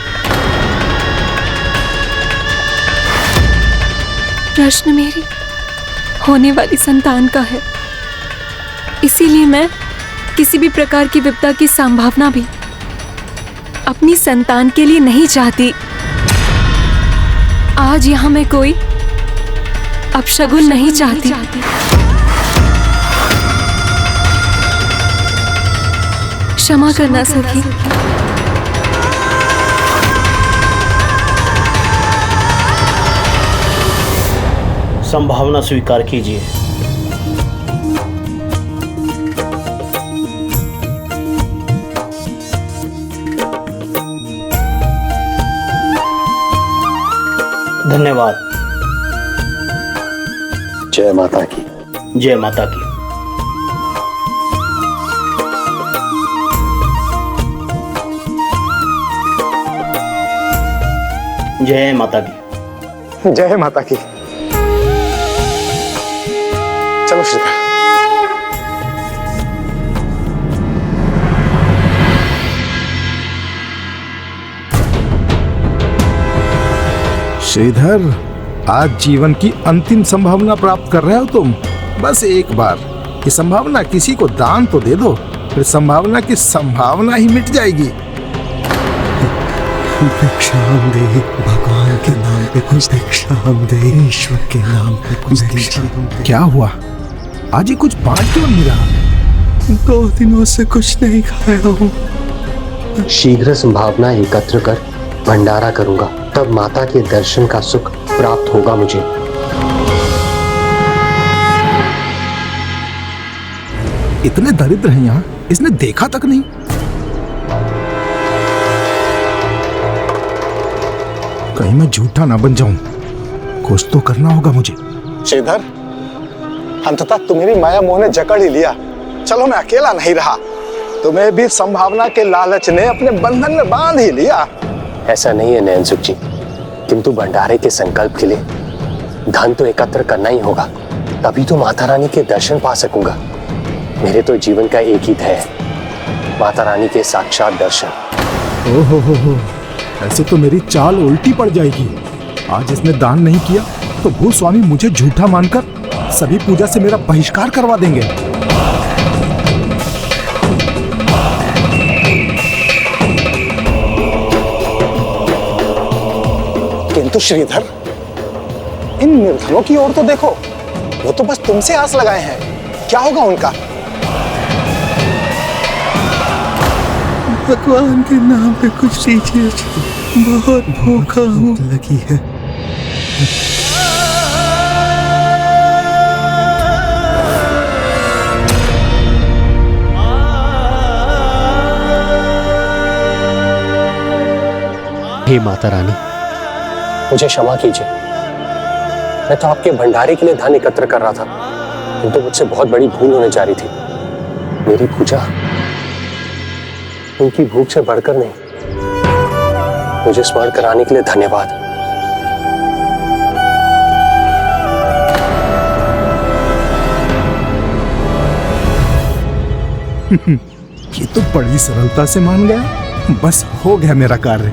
S20: प्रश्न मेरी होने वाली संतान का है, इसीलिए मैं किसी भी प्रकार की विपदा की संभावना भी अपनी संतान के लिए नहीं चाहती। आज यहाँ मैं कोई अपशगुन नहीं चाहती। क्षमा करना सखी।
S19: संभावना स्वीकार कीजिए। धन्यवाद।
S3: जय माता की।
S19: जय माता की। जय माता की।
S4: जय माता की। चलो श्रीधर। श्रीधर, आज जीवन की अंतिम संभावना प्राप्त कर रहे हो तुम। बस एक बार ये संभावना किसी को दान तो दे दो, फिर संभावना की संभावना ही मिट जाएगी।
S11: भिक्षाम दे, भगवान के नाम पे कुछ भिक्षाम दे, ईश्वर के नाम पे कुछ दीजिए।
S4: क्या हुआ? आज ये कुछ बांट क्यों नहीं रहा?
S11: 2 दिनों से कुछ नहीं खाया हूँ।
S3: शीघ्र संभावना एकत्र कर भंडारा करूंगा, तब माता के दर्शन का सुख प्राप्त होगा मुझे।
S4: इतने दरिद्र हैं यहाँ, इसने देखा तक नहीं। कहीं मैं झूठा ना बन जाऊं, कुछ तो करना होगा मुझे। श्रीधर, अंततः तुम्हारी माया मोह ने जकड़ ही लिया। चलो मैं अकेला नहीं रहा, तुम्हें भी संभावना के लालच ने अपने बंधन में बांध ही लिया।
S3: ऐसा नहीं है नयनसुख जी, किंतु भंडारे के संकल्प के लिए धन तो एकत्र करना ही होगा, तभी तो माता रानी के दर्शन पा सकूंगा। मेरे तो जीवन का एक ही ध्येय है, माता रानी के साक्षात दर्शन।
S4: ओहो, ऐसे तो मेरी चाल उल्टी पड़ जाएगी। आज इसने दान नहीं किया तो भूस्वामी मुझे झूठा मानकर सभी पूजा से मेरा बहिष्कार करवा देंगे। किंतु श्रीधर, इन निर्धनों की ओर तो देखो, वो तो बस तुमसे आस लगाए हैं। क्या होगा उनका?
S11: भगवान के नाम पे कुछ दीजिए, बहुत भूखा हूँ। लगी है।
S3: हे माता रानी, मुझे क्षमा कीजिए। मैं तो आपके भंडारे के लिए धन एकत्र कर रहा था, किंतु मुझसे बहुत बड़ी भूल होने जा रही थी। मेरी पूजा उनकी भूख से बढ़कर नहीं। मुझे स्मरण कराने के लिए धन्यवाद।
S4: ये तो बड़ी सरलता से मान गया। बस हो गया मेरा कार्य।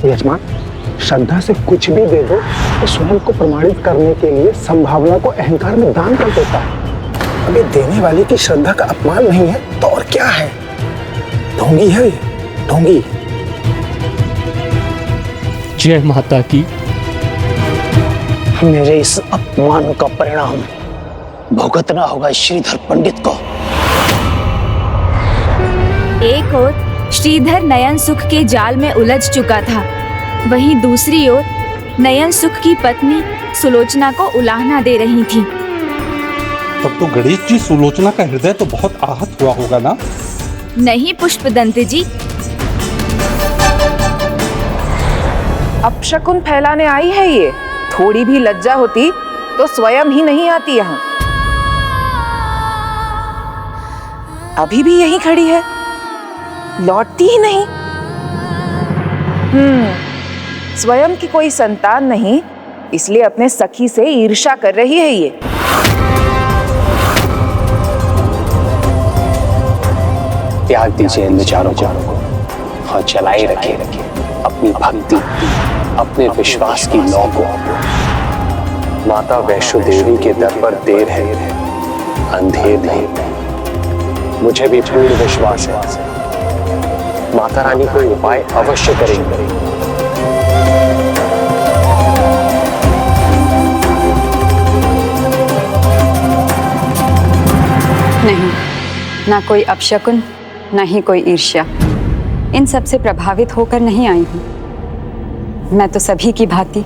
S4: यजमान, श्रद्धा से कुछ भी दे दो तो स्वयं को प्रमाणित करने के लिए संभावना को अहंकार में दान कर देता है। अब ये देने वाले की श्रद्धा का अपमान नहीं है तो और क्या है? ढोंगी है ये, ढोंगी।
S8: जय माता की।
S17: मेरे इस अपमान का परिणाम भुगतना होगा श्रीधर पंडित को।
S10: एक ओर श्रीधर नयन सुख के जाल में उलझ चुका था, वहीं दूसरी ओर नयन सुख की पत्नी सुलोचना को उलाहना दे रही थी।
S12: तब तो गणेश जी, सुलोचना का हृदय तो बहुत आहत हुआ होगा ना?
S10: नहीं पुष्पदंत जी।
S5: अपशकुन फैलाने आई है ये। थोड़ी भी लज्जा होती तो स्वयं ही नहीं आती यहाँ। अभी भी यहीं खड़ी है, लौटती ही नहीं। स्वयं की कोई संतान नहीं, इसलिए अपने सखी से ईर्ष्या कर रही है ये।
S3: त्याग दीजिए इन विचारों को और चलाए रखिए अपनी भक्ति, अपने विश्वास की नौ को। माता वैष्णो देवी के दर पर देर है, अंधेर नहीं। मुझे भी पूर्ण विश्वास है माता रानी कोई उपाय अवश्य करेंगे।
S13: नहीं, ना कोई अपशकुन, ना ही कोई ईर्ष्या। इन सब से प्रभावित होकर नहीं आई हूँ। मैं तो सभी की भांति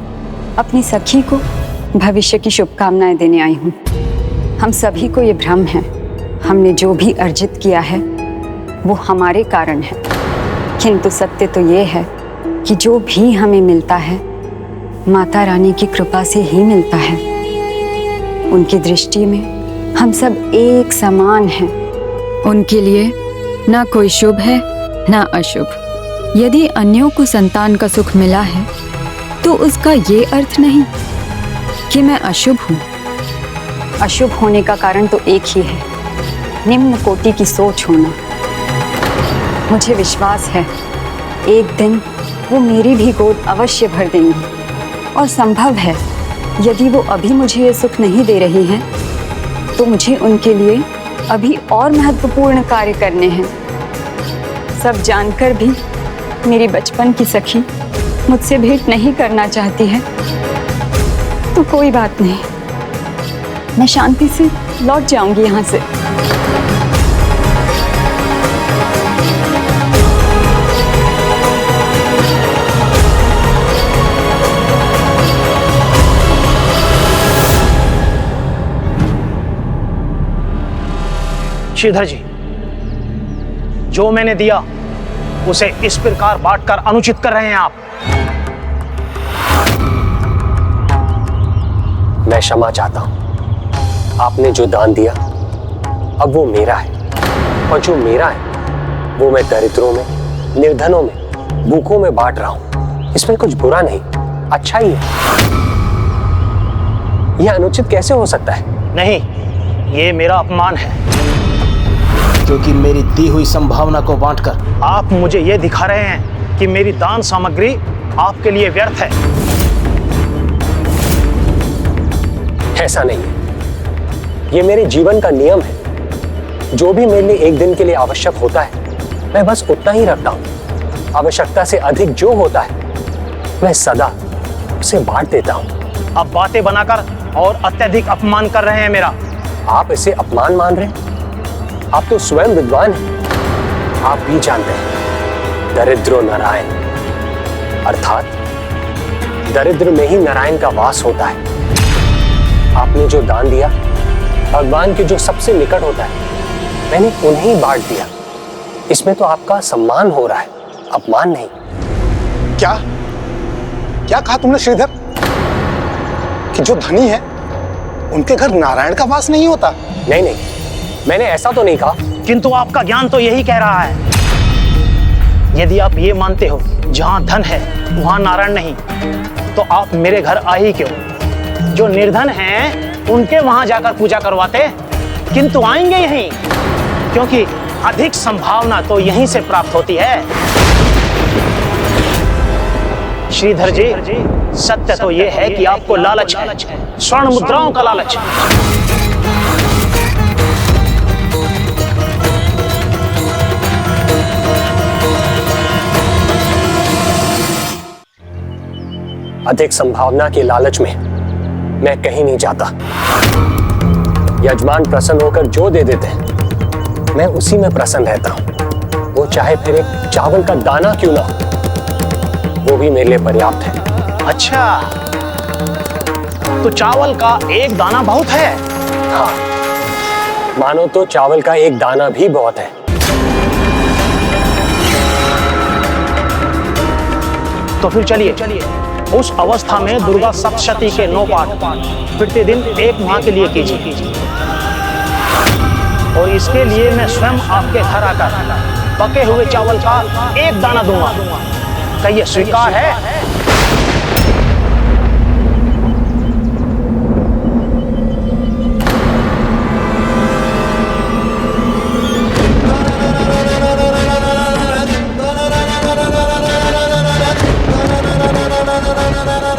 S13: अपनी सखी को भविष्य की शुभकामनाएं देने आई हूँ। हम सभी को ये भ्रम है, हमने जो भी अर्जित किया है वो हमारे कारण है, किंतु सत्य तो ये है कि जो भी हमें मिलता है माता रानी की कृपा से ही मिलता है। उनकी दृष्टि में हम सब एक समान हैं। उनके लिए ना कोई शुभ है ना अशुभ। यदि अन्यों को संतान का सुख मिला है तो उसका ये अर्थ नहीं कि मैं अशुभ हूँ। अशुभ होने का कारण तो एक ही है, निम्न कोटि की सोच होना। मुझे विश्वास है एक दिन वो मेरी भी गोद अवश्य भर देंगी, और संभव है यदि वो अभी मुझे ये सुख नहीं दे रही हैं तो मुझे उनके लिए अभी और महत्वपूर्ण कार्य करने हैं। सब जानकर भी मेरी बचपन की सखी मुझसे भेंट नहीं करना चाहती है तो कोई बात नहीं, मैं शांति से लौट जाऊंगी यहाँ से।
S17: श्रीधर जी, जो मैंने दिया उसे इस प्रकार बांटकर अनुचित कर रहे हैं आप।
S3: मैं क्षमा चाहता हूं। आपने जो दान दिया अब वो मेरा है, और जो मेरा है वो मैं दरिद्रों में, निर्धनों में, भूखों में बांट रहा हूं। इसमें कुछ बुरा नहीं, अच्छा ही है। यह अनुचित कैसे हो सकता है?
S17: नहीं, ये मेरा अपमान है,
S19: क्योंकि मेरी दी हुई संभावना को बांटकर
S17: आप मुझे ये दिखा रहे हैं कि मेरी दान सामग्री आपके लिए व्यर्थ है।
S3: ऐसा नहीं है, ये मेरे जीवन का नियम है। जो भी मेरे लिए एक दिन के लिए आवश्यक होता है मैं बस उतना ही रखता हूँ। आवश्यकता से अधिक जो होता है मैं सदा उसे बांट देता हूँ।
S17: अब बातें बनाकर और अत्यधिक अपमान कर रहे हैं मेरा।
S3: आप इसे अपमान मान रहे हैं? आप तो स्वयं विद्वान हैं। आप भी जानते हैं दरिद्रो नारायण, अर्थात दरिद्र में ही नारायण का वास होता है। आपने जो दान दिया भगवान के जो सबसे निकट होता है मैंने उन्हें बांट दिया। इसमें तो आपका सम्मान हो रहा है, अपमान नहीं।
S4: क्या क्या कहा तुमने श्रीधर? कि जो धनी है उनके घर नारायण का वास नहीं होता?
S3: नहीं नहीं, मैंने ऐसा तो नहीं कहा।
S17: किंतु आपका ज्ञान तो यही कह रहा है। यदि आप ये मानते हो जहां धन है वहां नारायण नहीं, तो आप मेरे घर आ ही क्यों? जो निर्धन हैं उनके वहां जाकर पूजा करवाते, किंतु आएंगे यहीं, क्योंकि अधिक संभावना तो यहीं से प्राप्त होती है। श्रीधर जी, सत्य तो यह है कि आपको लालच है, स्वर्ण मुद्राओं का लालच।
S3: अधिक संभावना के लालच में मैं कहीं नहीं जाता। यजमान प्रसन्न होकर जो दे देते हैं मैं उसी में प्रसन्न रहता हूं। वो चाहे फिर एक चावल का दाना क्यों ना हो, वो भी मेरे लिए पर्याप्त है।
S17: अच्छा, तो चावल का एक दाना बहुत है?
S3: हाँ, मानो तो चावल का एक दाना भी बहुत है।
S17: तो फिर चलिए उस अवस्था में दुर्गा सप्तशती के 9 पाठ प्रतिदिन 1 माह के लिए कीजिए। और इसके लिए मैं स्वयं आपके घर आकर पके हुए चावल का 1 दाना दूंगा। क्या ये स्वीकार है?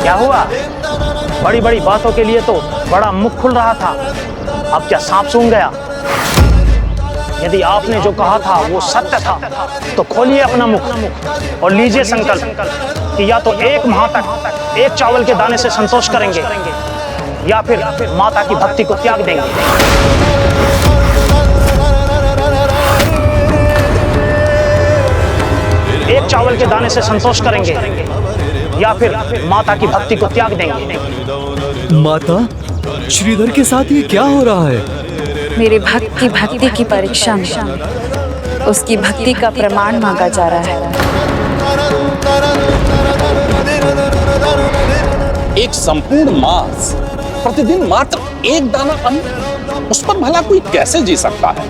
S17: क्या हुआ? बड़ी बड़ी बातों के लिए तो बड़ा मुख खुल रहा था, अब क्या सांप सूंघ गया? यदि आपने जो कहा था वो सत्य था तो खोलिए अपना मुख और लीजिए संकल्प कि या तो 1 माह तक 1 चावल के दाने से संतोष करेंगे या फिर माता की भक्ति को त्याग देंगे। एक चावल के दाने से संतोष करेंगे या फिर माता की भक्ति को त्याग देंगे।
S21: माता, श्रीधर के साथ ये क्या हो रहा है?
S13: मेरे भक्त की भक्ति की परीक्षा में उसकी भक्ति का प्रमाण मांगा जा रहा है।
S12: एक संपूर्ण मास प्रतिदिन मात्र 1 दाना अन्न, उस पर भला कोई कैसे जी सकता है?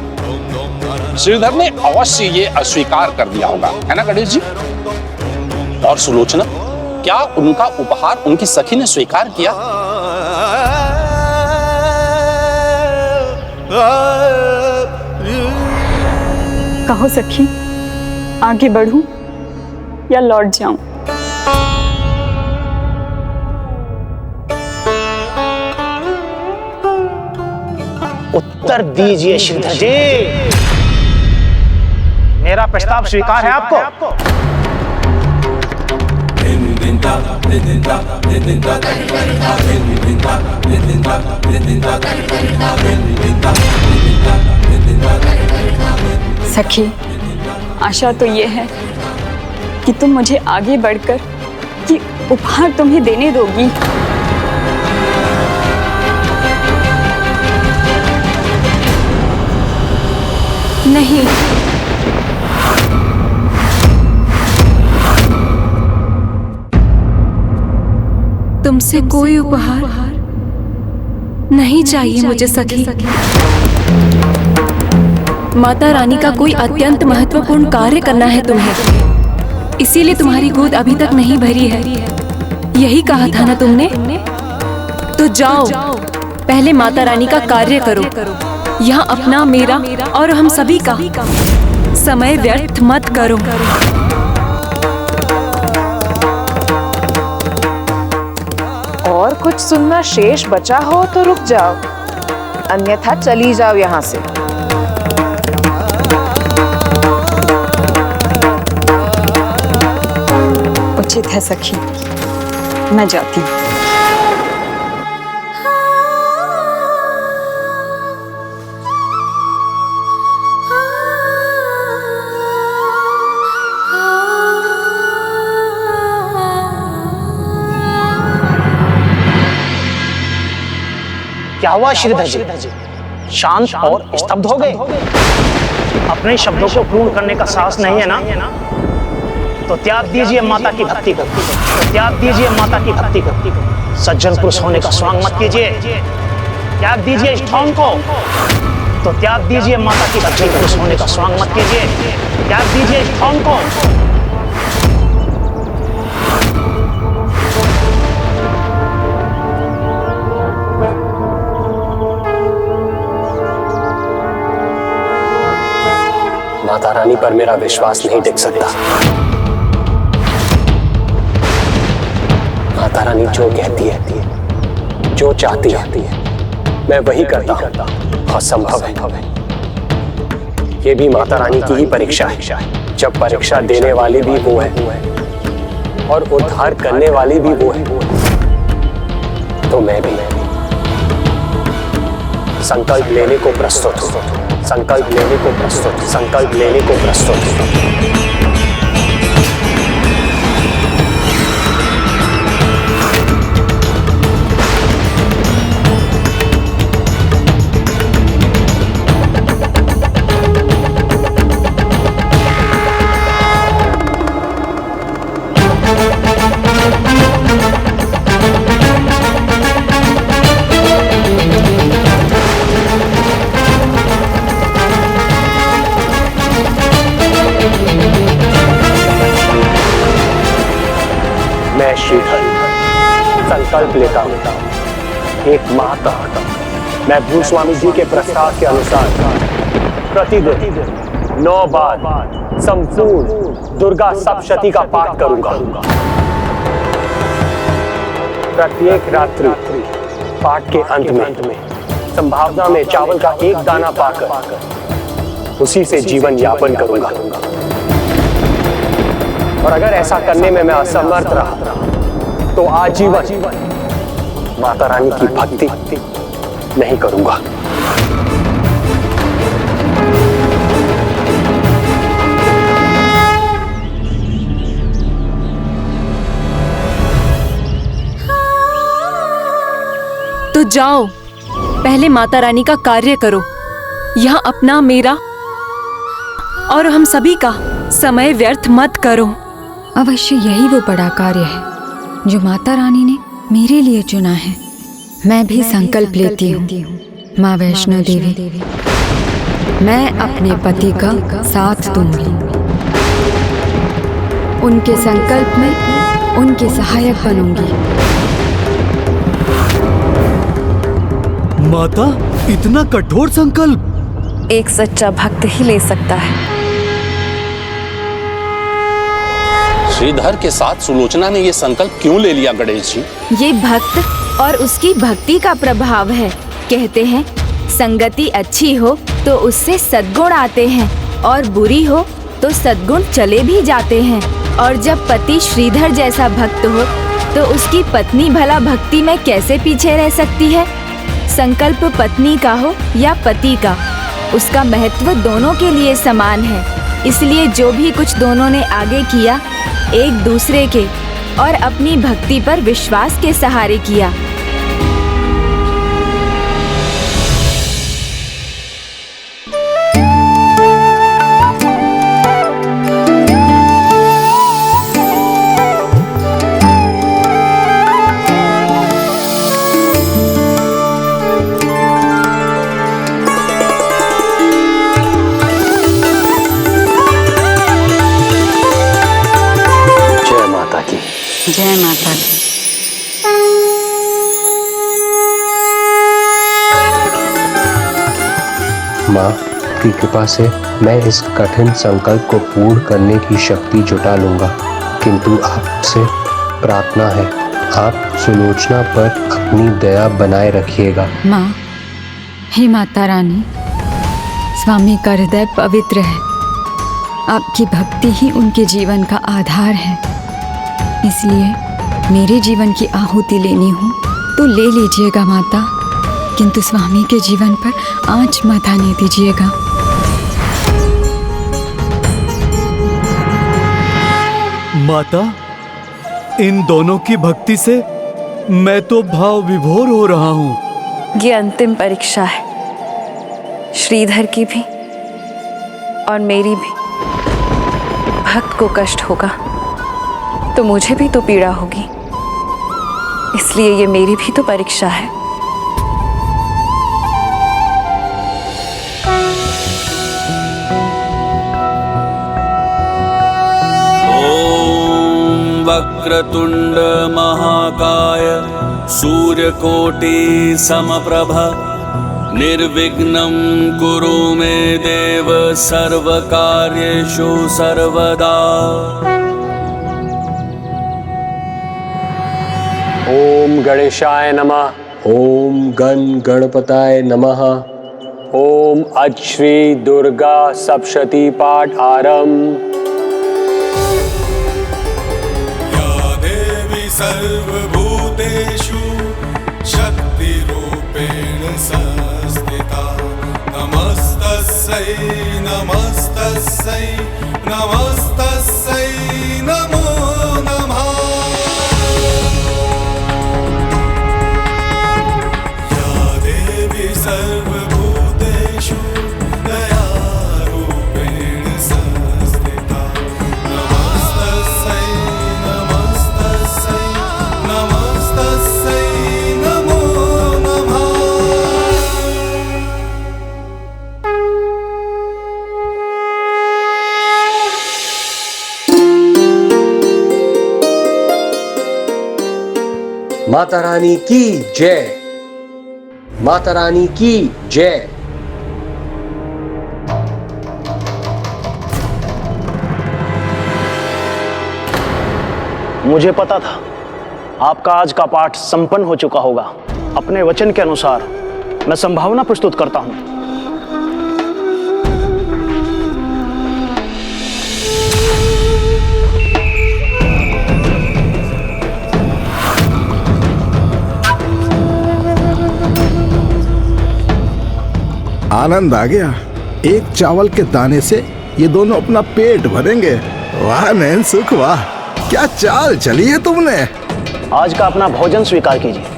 S12: श्रीधर ने अवश्य ये अस्वीकार कर दिया होगा, है ना गणेश जी? और सुलोचना, क्या उनका उपहार उनकी सखी ने स्वीकार किया?
S13: कहो सखी, आगे बढ़ूं या लौट जाऊं?
S17: उत्तर दीजिए श्रीधर जी, मेरा प्रस्ताव स्वीकार है आपको?
S13: सखी, आशा तो ये है कि तुम मुझे आगे बढ़कर कि उपहार तुम्हें देने दोगी।
S20: नहीं, तुमसे कोई उपहार नहीं चाहिए मुझे सखी। माता रानी का कोई अत्यंत महत्वपूर्ण कार्य करना है तुम्हें, इसीलिए तुम्हारी गोद अभी तक नहीं भरी है। यही कहा था ना तुमने? तो जाओ, पहले माता रानी का कार्य करो। यहाँ अपना, मेरा और हम सभी का समय व्यर्थ मत करो।
S5: और कुछ सुनना शेष बचा हो तो रुक जाओ, अन्यथा चली जाओ यहाँ से।
S13: उचित है सखी, मैं जाती हूँ।
S17: क्या हुआ श्रीधर जी? शांत और स्तब्ध हो गए? अपने शब्दों को पूर्ण करने का साहस नहीं है ना? तो त्याग दीजिए माता की भक्ति को, त्याग दीजिए माता की भक्ति को। सज्जन पुरुष होने का स्वांग मत कीजिए, त्याग दीजिए इस ढोंग को। तो त्याग दीजिए माता की भक्ति, पुरुष होने का स्वांग मत कीजिए, त्याग दीजिए इस ढोंग को।
S3: माता रानी पर मेरा विश्वास नहीं टिक सकता। माता रानी जो कहती है, जो चाहती है, मैं वही करता हूं। असंभव है। ये भी माता रानी की ही परीक्षा है। जब परीक्षा देने वाली भी वो है और उद्धार करने वाली भी वो है, तो मैं भी संकल्प लेने को प्रस्तुत हूं। संकल्प लेने को प्रस्तुत, संकल्प लेने को प्रस्तुत। श्रीधर संकल्प लेता हूं एक माह तक मैं भूस्वामी जी के प्रस्ताव के अनुसार प्रतिदिन 9 बार संपूर्ण दुर्गा सप्तशती का पाठ करूंगा। प्रत्येक रात्रि पाठ के अंत में संभावना में चावल का एक दाना पाकर उसी से जीवन यापन करूंगा। और अगर ऐसा करने में मैं असमर्थ रहा तो आजीवन माता रानी की भक्ति नहीं करूंगा।
S20: तो जाओ, पहले माता रानी का कार्य करो। यहाँ अपना, मेरा और हम सभी का समय व्यर्थ मत करो।
S13: अवश्य यही वो बड़ा कार्य है जो माता रानी ने मेरे लिए चुना है। मैं भी संकल्प लेती हूँ माँ वैष्णो देवी, मैं अपने पति का साथ दूंगी। उनके संकल्प में उनके सहायक बनूंगी।
S21: माता, इतना कठोर संकल्प
S20: एक सच्चा भक्त ही ले सकता है।
S12: श्रीधर के साथ सुलोचना ने ये संकल्प क्यों ले लिया गणेश जी?
S10: ये भक्त और उसकी भक्ति का प्रभाव है। कहते हैं संगति अच्छी हो तो उससे सद्गुण आते हैं और बुरी हो तो सद्गुण चले भी जाते हैं। और जब पति श्रीधर जैसा भक्त हो तो उसकी पत्नी भला भक्ति में कैसे पीछे रह सकती है। संकल्प पत्नी का हो या पति का, उसका महत्व दोनों के लिए समान है। इसलिए जो भी कुछ दोनों ने आगे किया, एक दूसरे के और अपनी भक्ति पर विश्वास के सहारे किया।
S13: जय माता दी।
S3: माँ की कृपा से मैं इस कठिन संकल्प को पूर्ण करने की शक्ति जुटा लूंगा, किंतु आपसे प्रार्थना है आप सुलोचना पर अपनी दया बनाए रखिएगा।
S13: माँ, हे माता रानी, स्वामी का हृदय पवित्र है। आपकी भक्ति ही उनके जीवन का आधार है। इसलिए मेरे जीवन की आहुति लेनी हो तो ले लीजिएगा माता, किंतु स्वामी के जीवन पर आंच मत आने दीजिएगा।
S21: माता, इन दोनों की भक्ति से मैं तो भाव विभोर हो रहा हूँ।
S20: ये अंतिम परीक्षा है, श्रीधर की भी और मेरी भी। भक्त को कष्ट होगा तो मुझे भी तो पीड़ा होगी, इसलिए ये मेरी भी तो परीक्षा है।
S6: ओम वक्रतुंड महाकाय सूर्यकोटि समप्रभ निर्विघ्नं कुरु मे देव सर्वकार्येषु सर्वदा।
S3: ओम गणेशाय नमः। ओम गण गणपताय नमः। ओम अश्री दुर्गा सप्तशती पाठ आरंभ।
S18: या देवी सर्वभूतेषु शक्तिरूपेण संस्थिता नमस्तस्यै नमस्तस्यै नमस्तस्यै नमो नमः। सर्वभूतेषु दयारूपेण संस्थिता नमस्तस्यै नमस्तस्यै नमस्तस्यै नमो नमः।
S3: माता रानी की जय, माता रानी की जय।
S17: मुझे पता था आपका आज का पाठ संपन्न हो चुका होगा। अपने वचन के अनुसार मैं संभावना प्रस्तुत करता हूं।
S16: आनंद आ गया। एक चावल के दाने से ये दोनों अपना पेट भरेंगे। वाह नैन सुख, वाह क्या चाल चली है तुमने।
S17: आज का अपना भोजन स्वीकार कीजिए।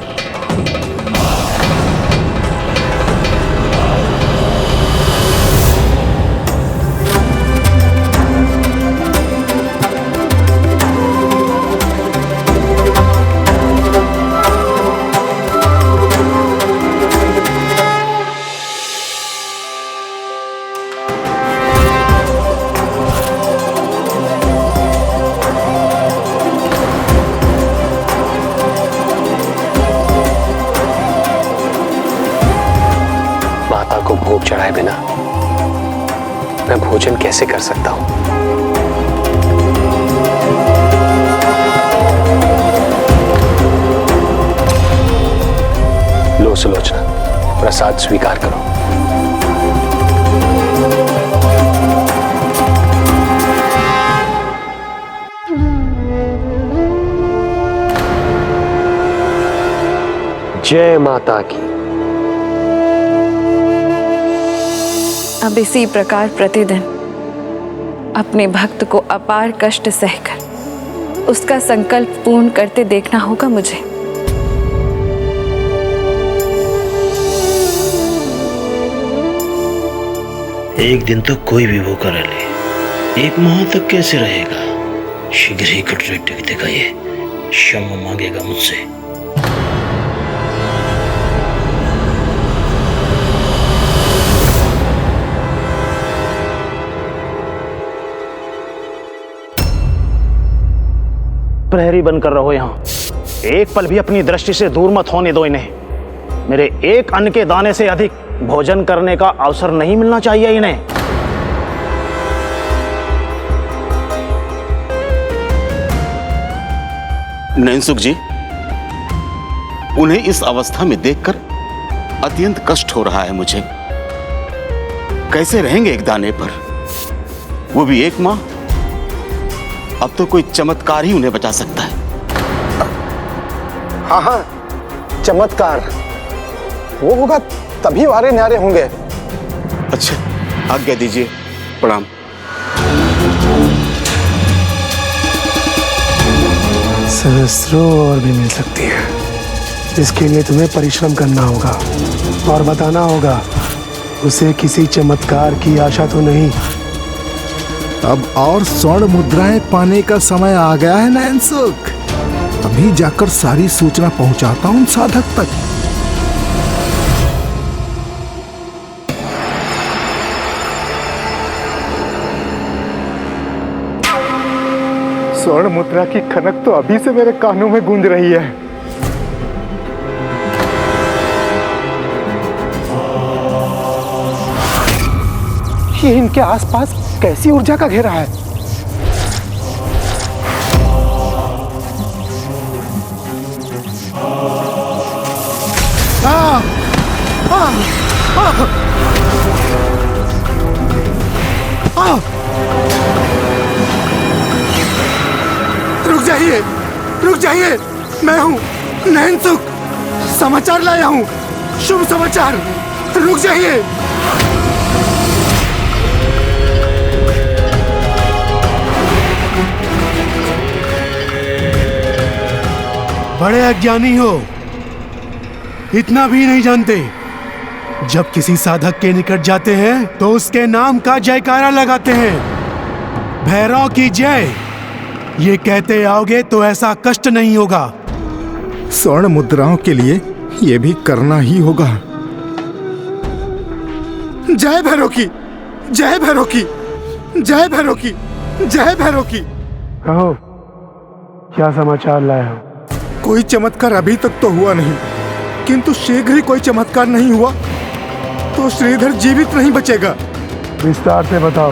S3: को भोग चढ़ाए बिना मैं भोजन कैसे कर सकता हूं? लो सुलोचना, प्रसाद स्वीकार करो। जय माता की।
S13: अब इसी प्रकार प्रतिदिन अपने भक्त को अपार कष्ट सहकर उसका संकल्प पूर्ण करते देखना होगा मुझे।
S19: एक दिन तो कोई भी भूखा रह ले, एक माह तक कैसे रहेगा? शीघ्र ही कटोरे टिक देगा, ये क्षमा मांगेगा मुझसे।
S17: प्रहरी बनकर रहो यहाँ, एक पल भी अपनी दृष्टि से दूर मत होने दो इन्हें। मेरे एक अन्न के दाने से अधिक भोजन करने का अवसर नहीं मिलना चाहिए इन्हें।
S14: नैनसुख जी, उन्हें इस अवस्था में देखकर अत्यंत कष्ट हो रहा है मुझे। कैसे रहेंगे एक दाने पर, वो भी एक माह? अब तो कोई चमत्कार ही उन्हें बचा सकता है।
S4: हाँ हाँ, चमत्कार वो होगा तभी वारे न्यारे होंगे।
S14: अच्छा, आज्ञा दीजिए, प्रणाम।
S11: सहस्रों और भी मिल सकती है। इसके लिए तुम्हें परिश्रम करना होगा और बताना होगा। उसे किसी चमत्कार की आशा तो नहीं।
S16: अब और स्वर्ण मुद्राएं पाने का समय आ गया है नैनसुख। अभी जाकर सारी सूचना पहुंचाता हूं साधक तक।
S4: स्वर्ण मुद्रा की खनक तो अभी से मेरे कानों में गूंज रही है। ये इनके आसपास कैसी ऊर्जा का घेरा है?
S11: रुक जाइए, मैं हूं नैनसुख, समाचार लाया हूं, शुभ समाचार। रुक जाइए। बड़े अज्ञानी हो, इतना भी नहीं जानते। जब किसी साधक के निकट जाते हैं तो उसके नाम का जयकारा लगाते हैं। भैरव की जय, ये कहते आओगे तो ऐसा कष्ट नहीं होगा।
S16: स्वर्ण मुद्राओं के लिए ये भी करना ही होगा।
S11: जय भैरव की, जय भैरव की, जय भैरव की, जय भैरव की। कहो, क्या समाचार लाए हो?
S16: कोई चमत्कार अभी तक तो हुआ नहीं, किंतु शीघ्र ही कोई चमत्कार नहीं हुआ तो श्रीधर जीवित नहीं बचेगा। विस्तार से बताओ।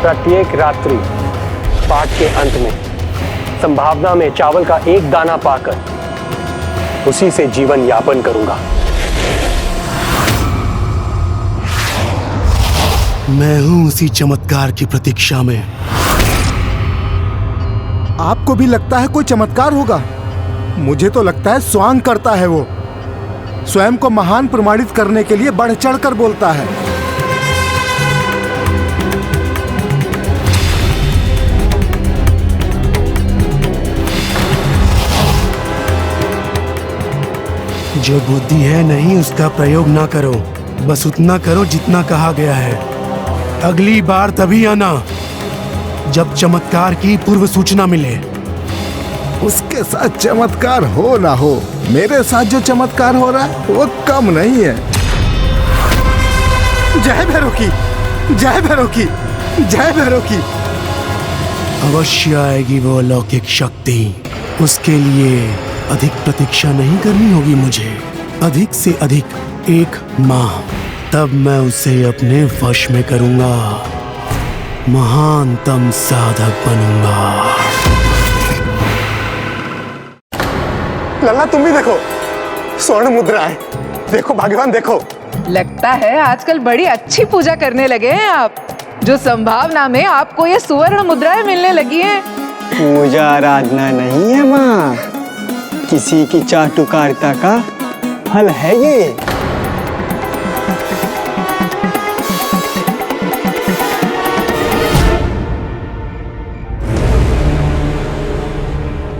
S3: प्रत्येक रात्रि पाठ के अंत में संभावना में चावल का एक दाना पाकर उसी से जीवन यापन करूंगा।
S11: मैं हूं उसी चमत्कार की प्रतीक्षा में।
S16: आपको भी लगता है कोई चमत्कार होगा? मुझे तो लगता है स्वांग करता है वो। स्वयं को महान प्रमाणित करने के लिए बढ़ चढ़कर बोलता है।
S11: जो बुद्धि है नहीं उसका प्रयोग ना करो, बस उतना करो जितना कहा गया है। अगली बार तभी आना जब चमत्कार की पूर्व सूचना मिले।
S16: उसके साथ चमत्कार हो ना हो, मेरे साथ जो चमत्कार हो रहा है वो कम नहीं है। जय भैरव की, जय भैरव की, जय भैरव की।
S11: अवश्य आएगी वो अलौकिक शक्ति। उसके लिए अधिक प्रतीक्षा नहीं करनी होगी मुझे, अधिक से अधिक 1 माह, तब मैं उसे अपने वश में करूंगा, महानतम साधक बनूंगा।
S4: लल्ला तुम भी देखो, स्वर्ण मुद्राएं देखो, भाग्यवान देखो।
S5: लगता है आजकल बड़ी अच्छी पूजा करने लगे हैं आप, जो संभावना में आपको ये सुवर्ण मुद्राएं मिलने लगी हैं।
S7: पूजा आराधना नहीं है माँ, किसी की चाटुकारिता का फल है ये।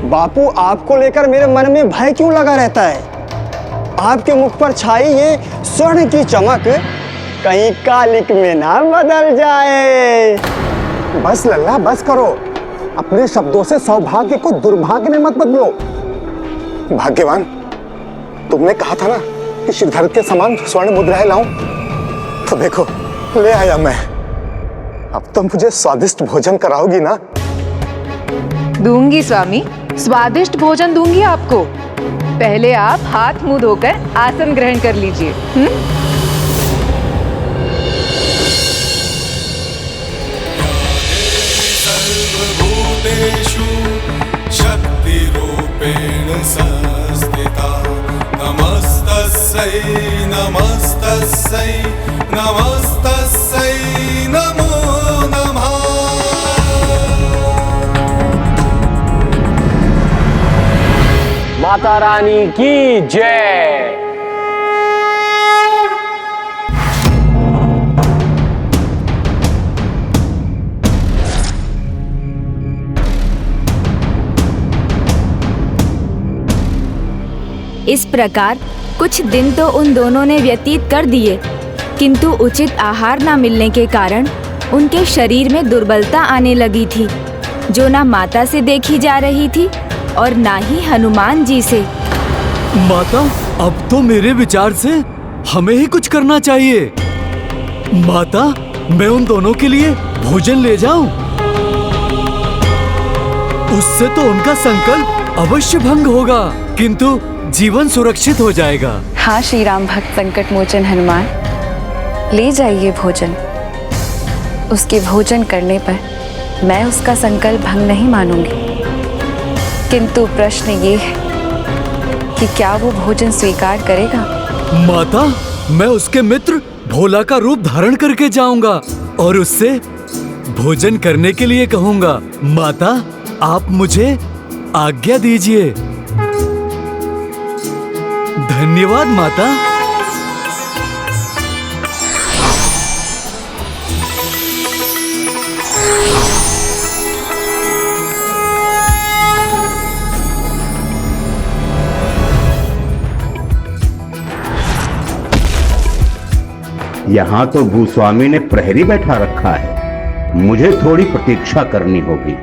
S7: बापू आपको लेकर मेरे मन में भय क्यों लगा रहता है? आपके मुख पर छाई ये स्वर्ण की चमक कहीं कालिक में ना बदल जाए।
S4: बस लल्ला बस करो, अपने शब्दों से सौभाग्य को दुर्भाग्य में मत बदलो। भाग्यवान, तुमने कहा था ना कि श्रीधर के समान स्वर्ण मुद्राएं लाऊं, तो देखो ले आया मैं। अब तो मुझे स्वादिष्ट भोजन कराओगी ना?
S5: दूंगी स्वामी, स्वादिष्ट भोजन दूंगी आपको। पहले आप हाथ मुंह धोकर आसन ग्रहण कर लीजिए।
S18: सर्वभूतेषु शक्तिरूपेण संस्थिता नमस्तस्यै नमस्तस्यै नमस्तस्यै नमो नमः।
S3: माता रानी की जय।
S10: इस प्रकार कुछ दिन तो उन दोनों ने व्यतीत कर दिए, किंतु उचित आहार न मिलने के कारण उनके शरीर में दुर्बलता आने लगी थी, जो ना माता से देखी जा रही थी और ना ही हनुमान जी से।
S21: माता, अब तो मेरे विचार से हमें ही कुछ करना चाहिए। माता, मैं उन दोनों के लिए भोजन ले जाऊं? उससे तो उनका संकल्प अवश्य भंग होगा, किंतु जीवन सुरक्षित हो जाएगा।
S13: हाँ श्री राम भक्त संकट मोचन हनुमान, ले जाइए भोजन। उसके भोजन करने पर मैं उसका संकल्प भंग नहीं मानूंगी, किंतु प्रश्न ये है कि क्या वो भोजन स्वीकार करेगा?
S21: माता, मैं उसके मित्र भोला का रूप धारण करके जाऊंगा और उससे भोजन करने के लिए कहूंगा। माता, आप मुझे आज्ञा दीजिए। धन्यवाद माता।
S14: यहाँ तो भूस्वामी ने प्रहरी बैठा रखा है, मुझे थोड़ी प्रतीक्षा करनी होगी।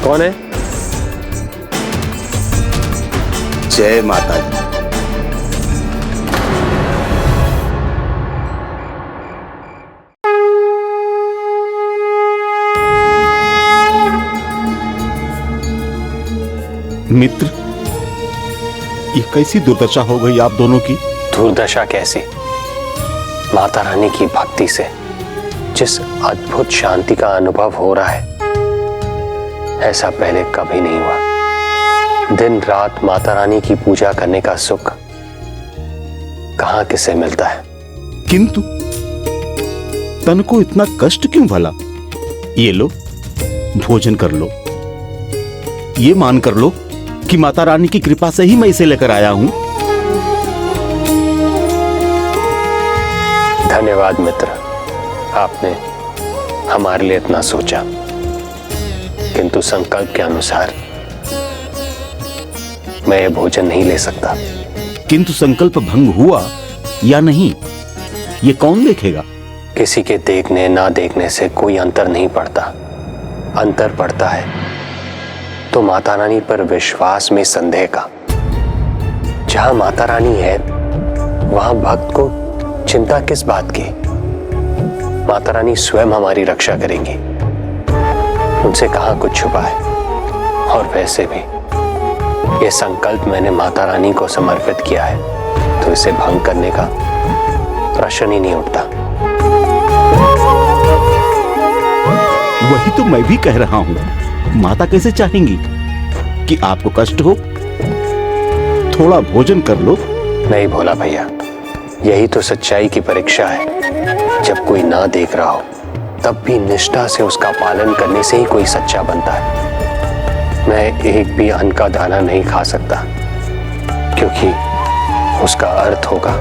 S3: कौन है?
S14: जय माता दी। मित्र, ये कैसी दुर्दशा हो गई आप दोनों की?
S3: दुर्दशा कैसी? माता रानी की भक्ति से जिस अद्भुत शांति का अनुभव हो रहा है, ऐसा पहले कभी नहीं हुआ। दिन रात माता रानी की पूजा करने का सुख कहां किसे मिलता है?
S14: किंतु तन को इतना कष्ट क्यों भला? ये लो, भोजन कर लो। ये मान कर लो कि माता रानी की कृपा से ही मैं इसे लेकर आया हूं।
S3: धन्यवाद मित्र, आपने हमारे लिए इतना सोचा, किंतु संकल्प के अनुसार मैं ये भोजन नहीं ले सकता।
S14: किंतु संकल्प भंग हुआ या नहीं, ये कौन देखेगा?
S3: किसी के देखने ना देखने से कोई अंतर नहीं पड़ता। अंतर पड़ता है तो माता रानी पर विश्वास में संदेह का। जहां माता रानी है वहां भक्त को चिंता किस बात की? माता रानी स्वयं हमारी रक्षा करेंगी, उनसे कहां कुछ छुपा है। और वैसे भी यह संकल्प मैंने माता रानी को समर्पित किया है, तो इसे भंग करने का प्रश्न ही नहीं उठता।
S14: वही तो मैं भी कह रहा हूं, माता कैसे चाहेंगी कि आपको कष्ट हो? थोड़ा भोजन कर लो।
S3: नहीं भोला भैया, यही तो सच्चाई की परीक्षा है। जब कोई ना देख रहा हो तब भी निष्ठा से उसका पालन करने से ही कोई सच्चा बनता है। मैं एक भी अन्न का दाना नहीं खा सकता, क्योंकि उसका अर्थ होगा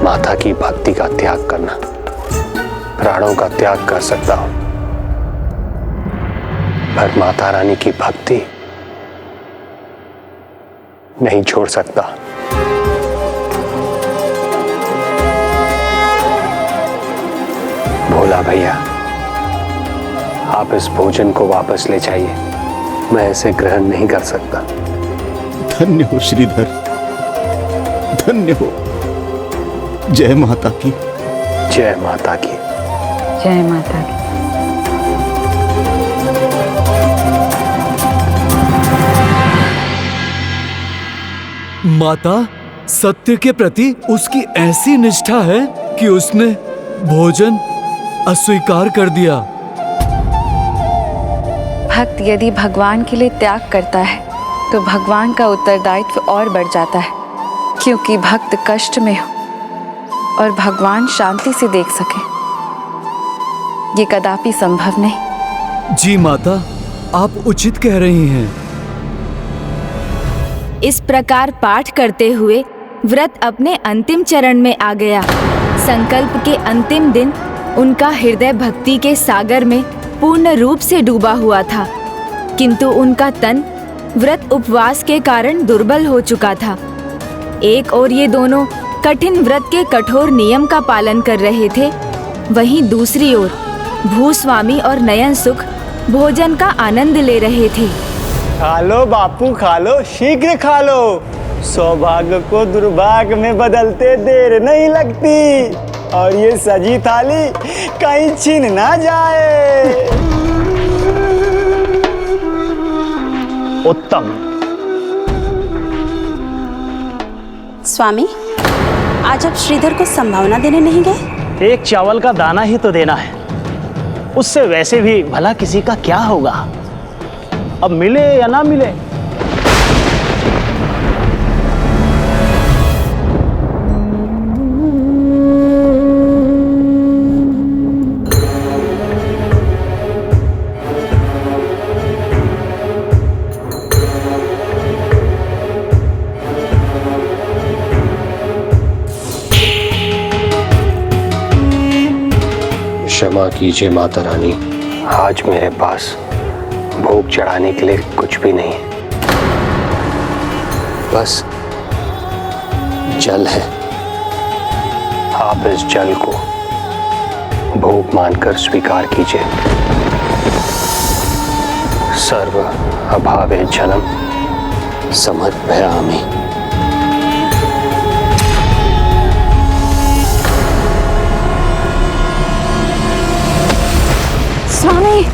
S3: माता की भक्ति का त्याग करना। प्राणों का त्याग कर सकता हूं, पर माता रानी की भक्ति नहीं छोड़ सकता। भोला भैया, आप इस भोजन को वापस ले जाइए, मैं इसे ग्रहण नहीं कर सकता।
S14: धन्य हो श्रीधर, धन्य हो। जय माता की।
S3: जय माता की।
S13: जय माता की।
S21: माता, सत्य के प्रति उसकी ऐसी निष्ठा है कि उसने भोजन अस्वीकार कर दिया।
S13: भक्त यदि भगवान के लिए त्याग करता है तो भगवान का उत्तरदायित्व और बढ़ जाता है, क्योंकि भक्त कष्ट में हो और भगवान शांति से देख सके, ये कदापि संभव नहीं।
S21: जी माता, आप उचित कह रही हैं।
S10: इस प्रकार पाठ करते हुए व्रत अपने अंतिम चरण में आ गया। संकल्प के अंतिम दिन उनका हृदय भक्ति के सागर में पूर्ण रूप से डूबा हुआ था, किंतु उनका तन व्रत उपवास के कारण दुर्बल हो चुका था। एक और ये दोनों कठिन व्रत के कठोर नियम का पालन कर रहे थे, वहीं दूसरी ओर भूस्वामी और नयन सुख भोजन का आनंद ले रहे थे।
S7: खा लो बापू, खा लो, शीघ्र खा लो। सौभाग्य को दुर्भाग्य में बदलते देर नहीं लगती, और ये सजी थाली कहीं छीन ना जाए।
S17: उत्तम।
S9: स्वामी, आज आप श्रीधर को संभावना देने नहीं गए?
S17: एक चावल का दाना ही तो देना है, उससे वैसे भी भला किसी का क्या होगा। अब मिले या ना मिले।
S3: क्षमा कीजिए माता रानी, आज मेरे पास भोग चढ़ाने के लिए कुछ भी नहीं है, बस जल है। आप इस जल को भोग मानकर स्वीकार कीजिए। सर्व अभावे जलम समर्पयामि।
S20: स्वामी,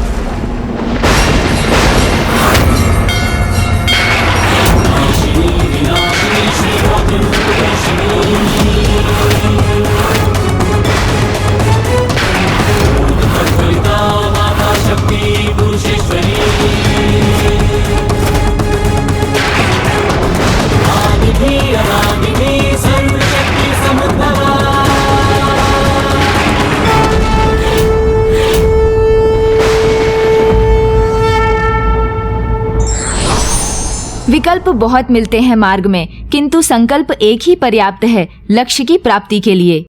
S10: विकल्प बहुत मिलते हैं मार्ग में, किंतु संकल्प एक ही पर्याप्त है लक्ष्य की प्राप्ति के लिए।